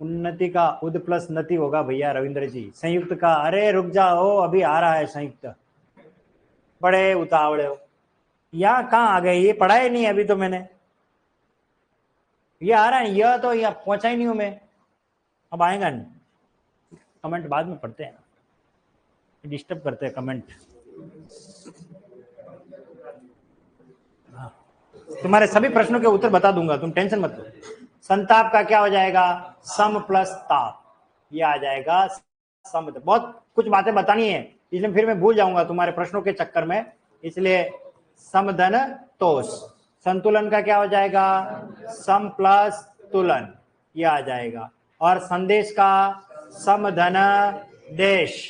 उन्नति का उद प्लस नति होगा भैया रविंद्र जी। संयुक्त का, अरे रुक जाओ, अभी आ रहा है संयुक्त, बड़े उतावले हो। यहाँ कहाँ आ गए? ये पढ़ा ही नहीं अभी तो मैंने, ये आ रहा है, यह तो यहाँ पहुंचा ही नहीं हूं मैं, अब आएगा नहीं। कमेंट बाद में पढ़ते हैं, डिस्टर्ब करते हैं कमेंट। तुम्हारे सभी प्रश्नों के उत्तर बता दूंगा, तुम टेंशन मत लो। संताप का क्या हो जाएगा? सम प्लस ताप, ये आ जाएगा सम। बहुत कुछ बातें बतानी है, इसलिए फिर मैं भूल जाऊंगा तुम्हारे प्रश्नों के चक्कर में, इसलिए समधन तोष। संतुलन का क्या हो जाएगा? सम प्लस तुलन, ये आ जाएगा। और संदेश का समधन देश,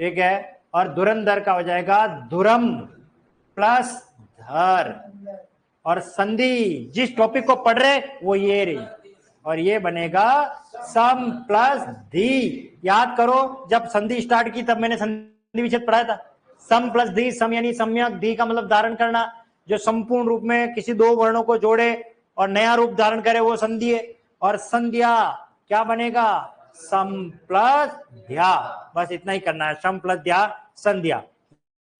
ठीक है। और धुरंधर का हो जाएगा धुरम प्लस धर। और संधि, जिस टॉपिक को पढ़ रहे वो ये रही, और ये बनेगा सम प्लस धी। याद करो, जब संधि स्टार्ट की तब मैंने संधि विच्छेद पढ़ाया था। सम प्लस धी, सम यानी सम्यक, धी का मतलब धारण करना, जो संपूर्ण रूप में किसी दो वर्णों को जोड़े और नया रूप धारण करे, वो संधि है। और संध्या क्या बनेगा? सम प्लस ध्या, बस इतना ही करना है, सम प्लस ध्या संध्या।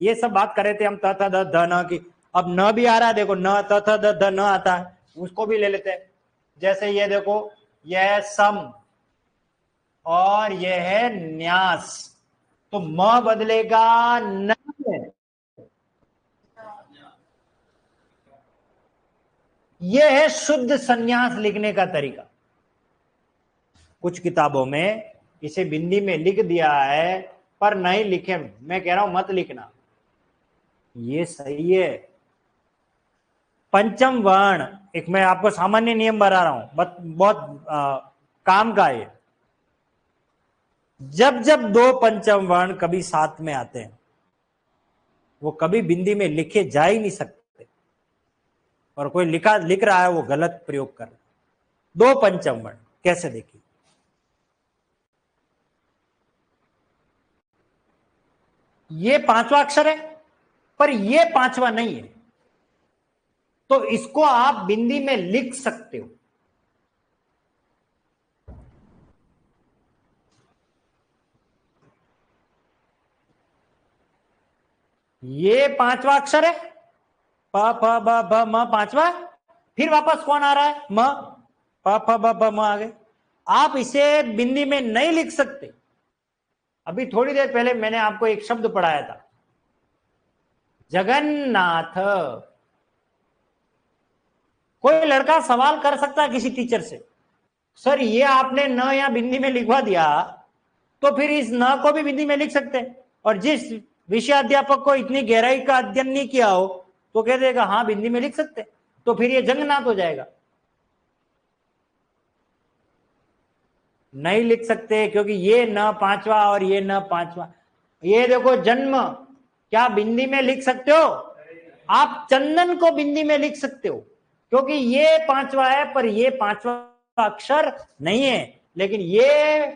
ये सब बात कर रहे थे हम त थ द ध न की। अब न भी आ रहा है, देखो न त थ द ध न आता है, उसको भी ले लेते हैं। जैसे ये देखो, यह है सम और यह है न्यास, तो म बदलेगा न में। यह है शुद्ध संन्यास लिखने का तरीका। कुछ किताबों में इसे बिंदी में लिख दिया है, पर नहीं लिखे, मैं कह रहा हूं मत लिखना, ये सही है। पंचम वर्ण, एक मैं आपको सामान्य नियम बता रहा हूं, बहुत काम का है। जब जब दो पंचम वर्ण कभी साथ में आते हैं, वो कभी बिंदी में लिखे जा ही नहीं सकते, और कोई लिख रहा है वो गलत प्रयोग कर रहा है। दो पंचम वर्ण। कैसे देखिए, ये पांचवा अक्षर है पर ये पांचवा नहीं है, तो इसको आप बिंदी में लिख सकते हो। ये पांचवा अक्षर है, प फ ब भ म पांचवा, फिर वापस कौन आ रहा है, म, प फ ब भ म आ गए। आप इसे बिंदी में नहीं लिख सकते। अभी थोड़ी देर पहले मैंने आपको एक शब्द पढ़ाया था, जगन्नाथ। कोई लड़का सवाल कर सकता है किसी टीचर से, सर ये आपने न या बिंदी में लिखवा दिया, तो फिर इस न को भी बिंदी में लिख सकते हैं। और जिस विषयाध्यापक को इतनी गहराई का अध्ययन नहीं किया हो तो कह देगा हाँ बिंदी में लिख सकते, तो फिर ये जंगनाथ हो जाएगा। नहीं लिख सकते, क्योंकि ये न पांचवा और ये न पांचवा। ये देखो जन्म, क्या बिंदी में लिख सकते हो? आप चंदन को बिंदी में लिख सकते हो, क्योंकि ये पांचवा है पर ये पांचवा अक्षर नहीं है, लेकिन ये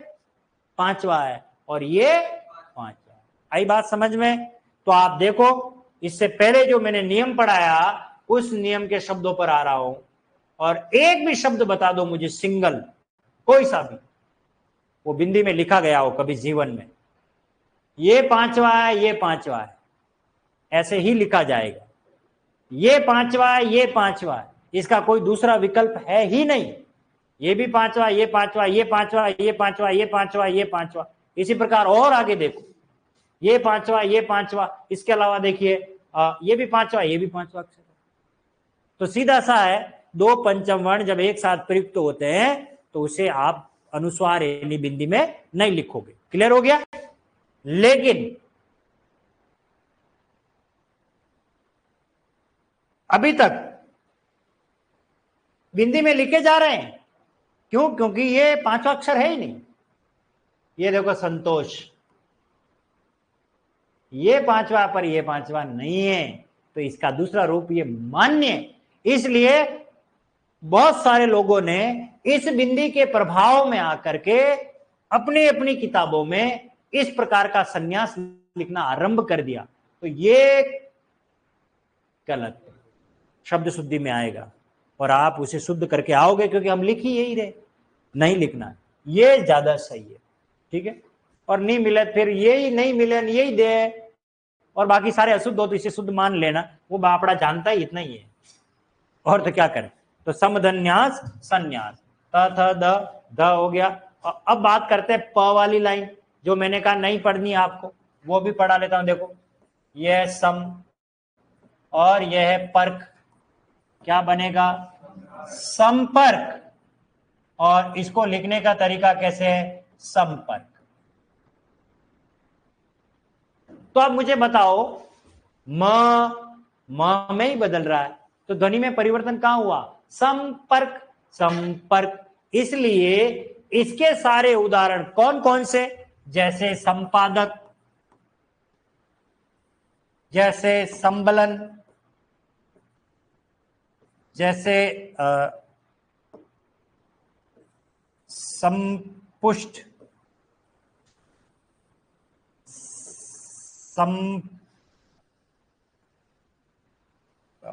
पांचवा है और ये पांचवा। आई बात समझ में? तो आप देखो, इससे पहले जो मैंने नियम पढ़ाया उस नियम के शब्दों पर आ रहा हूं, और एक भी शब्द बता दो मुझे सिंगल, कोई सा भी, वो बिंदी में लिखा गया हो कभी जीवन में, ये पांचवा है ये पांचवा है, ऐसे ही लिखा जाएगा। ये पांचवा है ये पांचवा है, इसका कोई दूसरा विकल्प है ही नहीं। ये भी पांचवा, ये पांचवा, ये पांचवा, ये पांचवा, ये पांचवा, ये पांचवा, इसी प्रकार और आगे देखो, ये पांचवा ये पांचवा, इसके अलावा देखिए ये भी पांचवा ये भी पांचवा अक्षर। तो सीधा सा है, दो पंचम वर्ण जब एक साथ प्रयुक्त होते हैं तो उसे आप अनुस्वार यानी बिंदी में नहीं लिखोगे। क्लियर हो गया? लेकिन अभी तक बिंदी में लिखे जा रहे हैं, क्यों? क्योंकि ये पांचवा अक्षर है ही नहीं। ये देखो संतोष, ये पांचवा पर ये पांचवा नहीं है, तो इसका दूसरा रूप ये मान्य। इसलिए बहुत सारे लोगों ने इस बिंदी के प्रभाव में आकर के अपनी अपनी किताबों में इस प्रकार का संन्यास लिखना आरंभ कर दिया, तो ये गलत, शब्द शुद्धि में आएगा और आप उसे शुद्ध करके आओगे, क्योंकि हम लिख ही यही रहे, नहीं लिखना, ये ज्यादा सही है। ठीक है? और नहीं मिले फिर यही नहीं मिले यही दे, और बाकी सारे अशुद्ध हो तो इसे शुद्ध मान लेना, वो बापड़ा जानता ही इतना ही है, और तो क्या करें। तो समधन्यास संन्यास, त थ द हो गया। अब बात करते हैं प वाली लाइन, जो मैंने कहा नहीं पढ़नी आपको, वो भी पढ़ा लेता हूं। देखो, यह सम और यह है पर्क, क्या बनेगा? संपर्क। और इसको लिखने का तरीका कैसे है? संपर्क। तो अब मुझे बताओ, म में ही बदल रहा है, तो ध्वनि में परिवर्तन कहां हुआ? संपर्क, संपर्क। इसलिए इसके सारे उदाहरण कौन कौन से? जैसे संपादक, जैसे संबलन, जैसे संपुष्ट,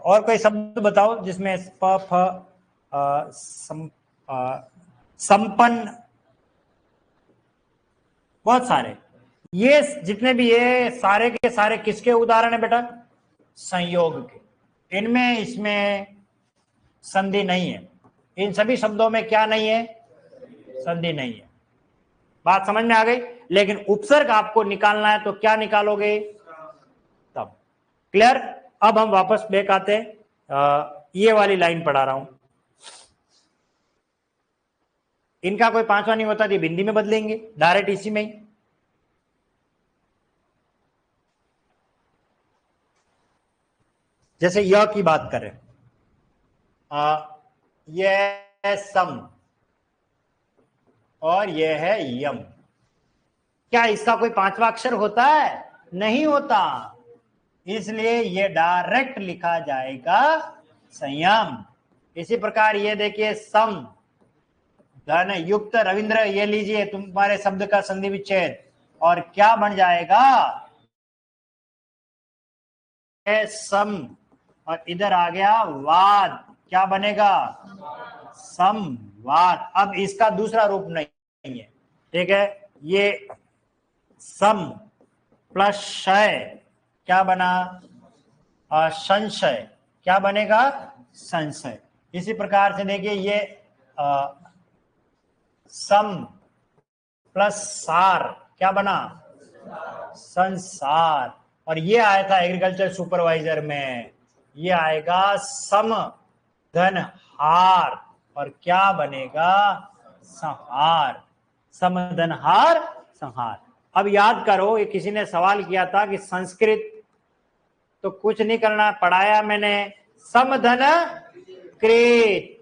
और कोई शब्द बताओ जिसमें प फ संपन्न, बहुत सारे। ये जितने भी ये सारे के सारे किसके उदाहरण है बेटा? संयोग के। इनमें इसमें संधि नहीं है, इन सभी शब्दों में क्या नहीं है? संधि नहीं है। बात समझ में आ गई? लेकिन उपसर्ग आपको निकालना है तो क्या निकालोगे? तब। क्लियर? अब हम वापस बैक आते हैं, ये वाली लाइन पढ़ा रहा हूं, इनका कोई पांचवा नहीं होता, ये बिंदी में बदलेंगे डायरेक्ट इसी में ही। जैसे य की बात करें, यह सम और यह है यम, क्या इसका कोई पांचवा अक्षर होता है? नहीं होता, इसलिए ये डायरेक्ट लिखा जाएगा संयम। इसी प्रकार ये देखिए सम, धन युक्त रविंद्र, ये लीजिए तुम्हारे शब्द का संधि विच्छेद, और क्या बन जाएगा, सम, और इधर आ गया वाद, क्या बनेगा, समवाद। अब इसका दूसरा रूप नहीं है, ठीक है, ये सम प्लस शय क्या बना, संशय, क्या बनेगा, संशय। इसी प्रकार से देखिए ये सम प्लस सार क्या बना, संसार। और ये आया था एग्रीकल्चर सुपरवाइजर में, ये आएगा सम धन हार, और क्या बनेगा, संहार, समधन हार संहार। अब याद करो, ये किसी ने सवाल किया था कि संस्कृत, तो कुछ नहीं करना, पढ़ाया मैंने, समधन कृत,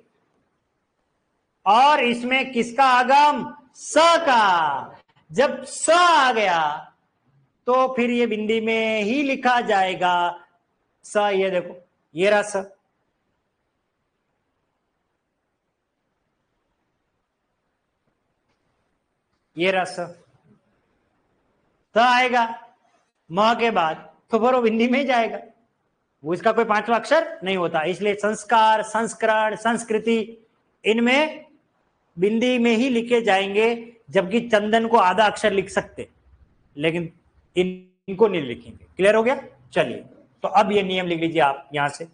और इसमें किसका आगम, स का। जब स आ गया तो फिर ये बिंदी में ही लिखा जाएगा स। ये देखो, ये रहा स, ये रहा स आएगा म के बाद, तो फिर वो बिंदी में ही जाएगा, वो इसका कोई पांचवा अक्षर नहीं होता। इसलिए संस्कार, संस्करण, संस्कृति, इनमें बिंदी में ही लिखे जाएंगे, जबकि चंदन को आधा अक्षर लिख सकते, लेकिन इनको नहीं लिखेंगे। क्लियर हो गया। चलिए, तो अब ये नियम लिख लीजिए आप यहां से,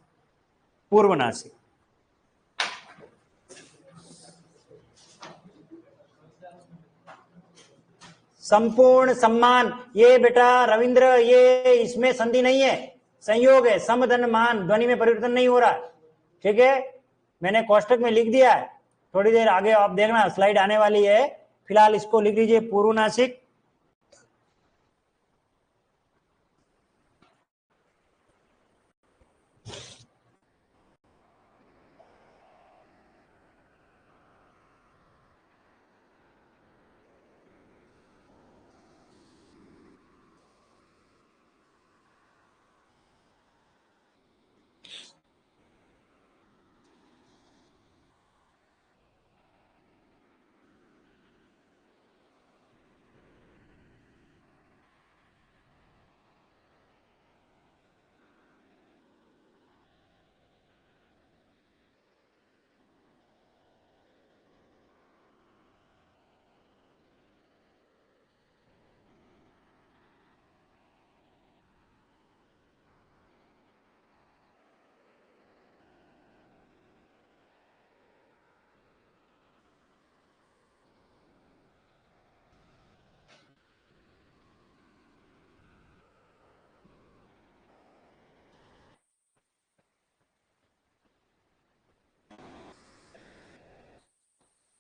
पूर्वनासिक। संपूर्ण सम्मान, ये बेटा रविंद्र, ये इसमें संधि नहीं है, संयोग है, समधन मान, ध्वनि में परिवर्तन नहीं हो रहा, ठीक है, मैंने कोष्टक में लिख दिया है, थोड़ी देर आगे आप देखना स्लाइड आने वाली है, फिलहाल इसको लिख लीजिए पूर्वनासिक।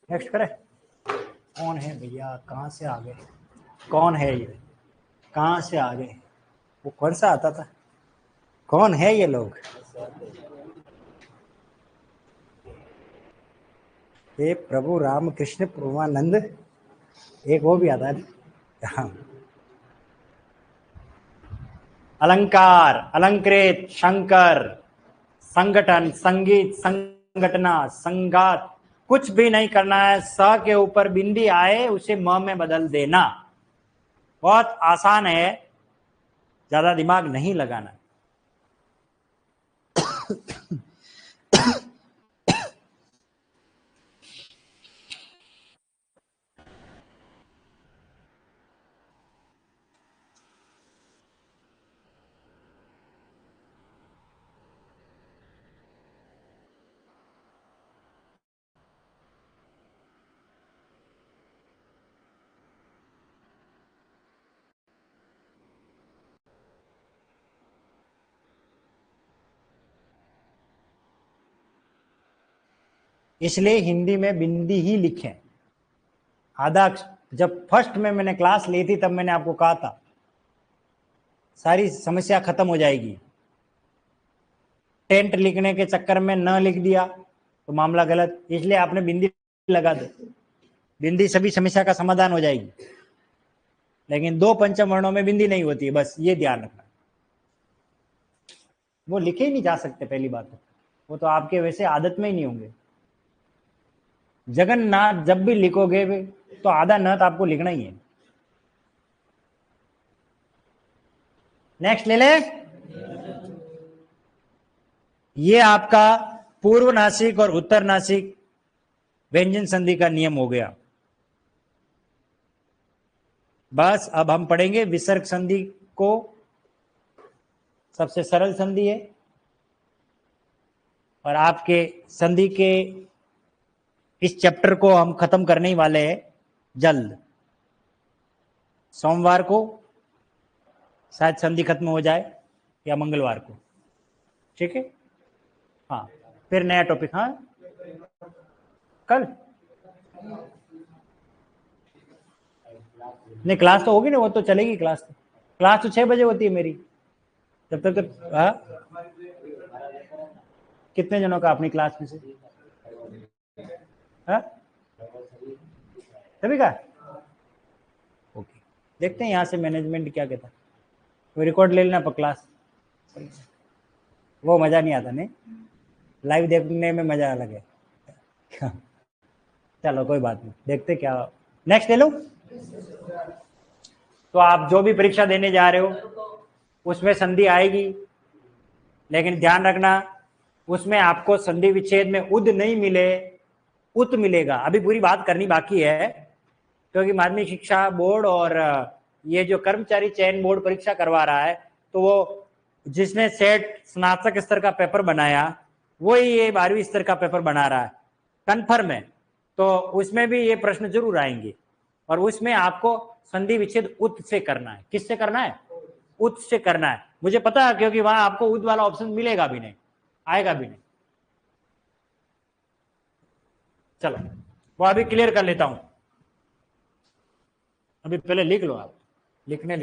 नेक्स्ट करें। कौन है भैया, कहां से आ गए, कौन है ये, कहां से आ गए, वो कौन सा आता था, कौन है ये लोग, ये प्रभु रामकृष्ण पूर्वानंद, एक वो भी आता है। हाँ। अलंकार, अलंकृत, शंकर, संगठन, संगीत, संगठना, संगात, कुछ भी नहीं करना है, स के ऊपर बिंदी आए उसे म में बदल देना, बहुत आसान है, ज्यादा दिमाग नहीं लगाना। इसलिए हिंदी में बिंदी ही लिखें, आधा। जब फर्स्ट में मैंने क्लास ली थी तब मैंने आपको कहा था सारी समस्या खत्म हो जाएगी, टेंट लिखने के चक्कर में न लिख दिया तो मामला गलत, इसलिए आपने बिंदी लगा दो, बिंदी सभी समस्या का समाधान हो जाएगी। लेकिन दो पंचम वर्णों में बिंदी नहीं होती है, बस ये ध्यान रखना। वो लिखे ही नहीं जा सकते, पहली बात तो वो तो आपके वैसे आदत में ही नहीं होंगे। जगन्नाथ जब भी लिखोगे तो आधा नाथ आपको लिखना ही है। नेक्स्ट ले ले। ये आपका पूर्व नासिक और उत्तर नासिक व्यंजन संधि का नियम हो गया। बस अब हम पढ़ेंगे विसर्ग संधि को। सबसे सरल संधि है और आपके संधि के इस चैप्टर को हम खत्म करने ही वाले हैं जल्द। सोमवार को शायद संधि खत्म हो जाए या मंगलवार को, ठीक है। हाँ, फिर नया टॉपिक। हाँ, कल नहीं, क्लास तो होगी ना, वो तो चलेगी क्लास। क्लास तो 6 बजे होती है मेरी। जब तक तो हाँ, कितने जनों का अपनी क्लास में से? हाँ, सभी का। ओके, देखते हैं यहाँ से मैनेजमेंट क्या कहता है। वो रिकॉर्ड ले लेना पर क्लास, वो मज़ा नहीं आता नहीं, लाइव देखने में मज़ा अलग है। चलो कोई बात नहीं, देखते क्या। नेक्स्ट ले लो। तो आप जो भी परीक्षा देने जा रहे हो उसमें संधि आएगी, लेकिन ध्यान रखना उसमें आपको संधि विच्छेद में उद नहीं मिले, उत मिलेगा। अभी पूरी बात करनी बाकी है, क्योंकि माध्यमिक शिक्षा बोर्ड और ये जो कर्मचारी चयन बोर्ड परीक्षा करवा रहा है, तो वो जिसने सेट स्नातक स्तर का पेपर बनाया वही ये 12वीं स्तर का पेपर बना रहा है कन्फर्म है। तो उसमें भी ये प्रश्न जरूर आएंगे और उसमें आपको संधि विच्छेद उत से करना है। किससे करना है? उत से करना है। मुझे पता है, क्योंकि वहां आपको उत वाला ऑप्शन मिलेगा भी नहीं, आएगा भी नहीं। चलो वो अभी क्लियर कर लेता हूं। अभी पहले लिख लो आप, लिखने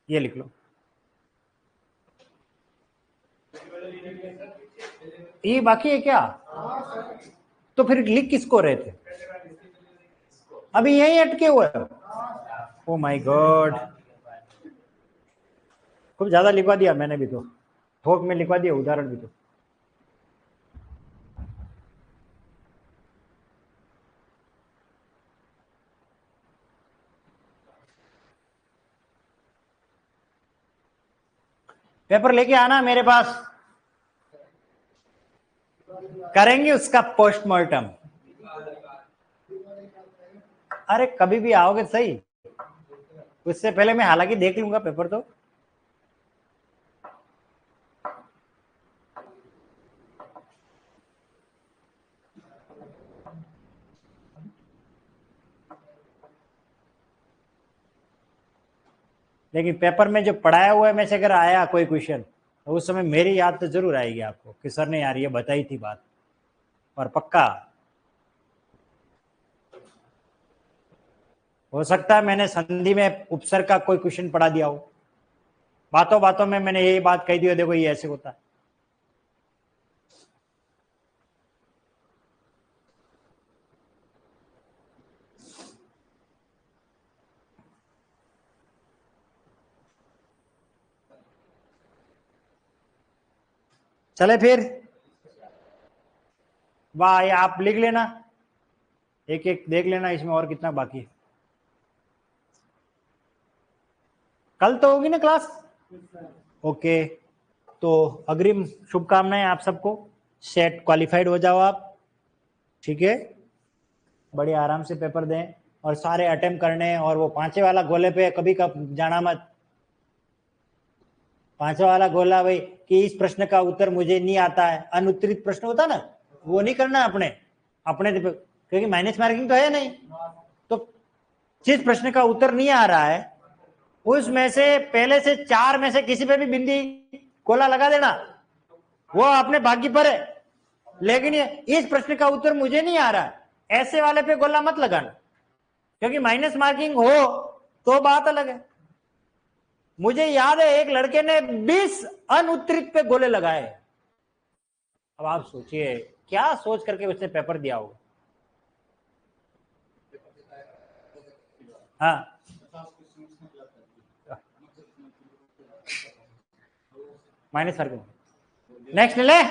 ये लिख लो। ये बाकी है क्या? तो फिर लिख किसको रहे थे? अभी यही अटके हुए हो। ओ माय गॉड, खूब ज्यादा लिखवा दिया मैंने भी, तो थोक में लिखवा दिया उदाहरण भी। तो पेपर लेके आना मेरे पास, करेंगे उसका पोस्टमार्टम। अरे कभी भी आओगे सही, उससे पहले मैं हालांकि देख लूंगा पेपर। तो लेकिन पेपर में जो पढ़ाया हुआ है में से अगर आया कोई क्वेश्चन, तो उस समय मेरी याद तो जरूर आएगी आपको कि सर ने यार ये बताई थी बात। और पक्का हो सकता है मैंने संधि में उपसर्ग का कोई क्वेश्चन पढ़ा दिया हो, बातों बातों में मैंने यही बात कही दी हो, देखो ये ऐसे होता है। चले फिर, वाह, ये आप लिख लेना, एक एक देख लेना इसमें और कितना बाकी है। कल तो होगी ना क्लास? ओके, तो अग्रिम शुभकामनाएं आप सबको। सेट क्वालिफाइड हो जाओ आप, ठीक है। बड़े आराम से पेपर दें और सारे अटेम्प्ट करने। और वो 5वें वाला गोले पे कभी कब जाना मत। 5वां वाला गोला भाई कि इस प्रश्न का उत्तर मुझे नहीं आता है, अनुत्तरित प्रश्न होता ना, वो नहीं करना अपने अपने, क्योंकि माइनस मार्किंग तो है नहीं। तो जिस प्रश्न का उत्तर नहीं आ रहा है उसमें से पहले से 4 में से किसी पे भी बिंदी गोला लगा देना, वो अपने भाग्य पर है। लेकिन ये इस प्रश्न का उत्तर मुझे नहीं आ रहा है, ऐसे वाले पे गोला मत लगाना, क्योंकि माइनस मार्किंग हो तो बात अलग है। मुझे याद है एक लड़के ने 20 अनुत्तरित पे गोले लगाए। अब आप सोचिए क्या सोच करके उसने पेपर दिया होगा। हाँ, माइनस मार्किंग। नेक्स्ट ले।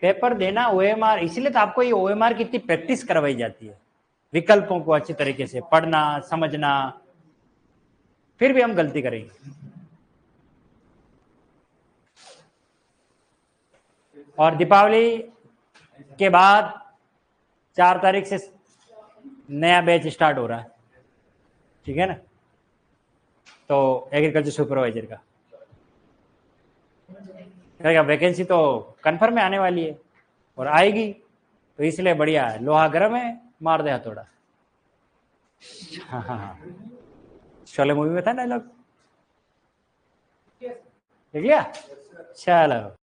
पेपर देना ओएमआर, इसीलिए तो आपको ये ओएमआर की इतनी प्रैक्टिस करवाई जाती है, विकल्पों को अच्छी तरीके से पढ़ना समझना, फिर भी हम गलती करेंगे। और दीपावली के बाद 4 तारीख से नया बैच स्टार्ट हो रहा है, ठीक है ना, तो एग्रीकल्चर सुपरवाइजर का वैकेंसी तो कंफर्म में आने वाली है और आएगी, तो इसलिए बढ़िया है, लोहा गर्म है, मार दे हथौड़ा। हाँ हाँ हाँ, शोले मूवी में था डायलॉग, देख लिया? चलो।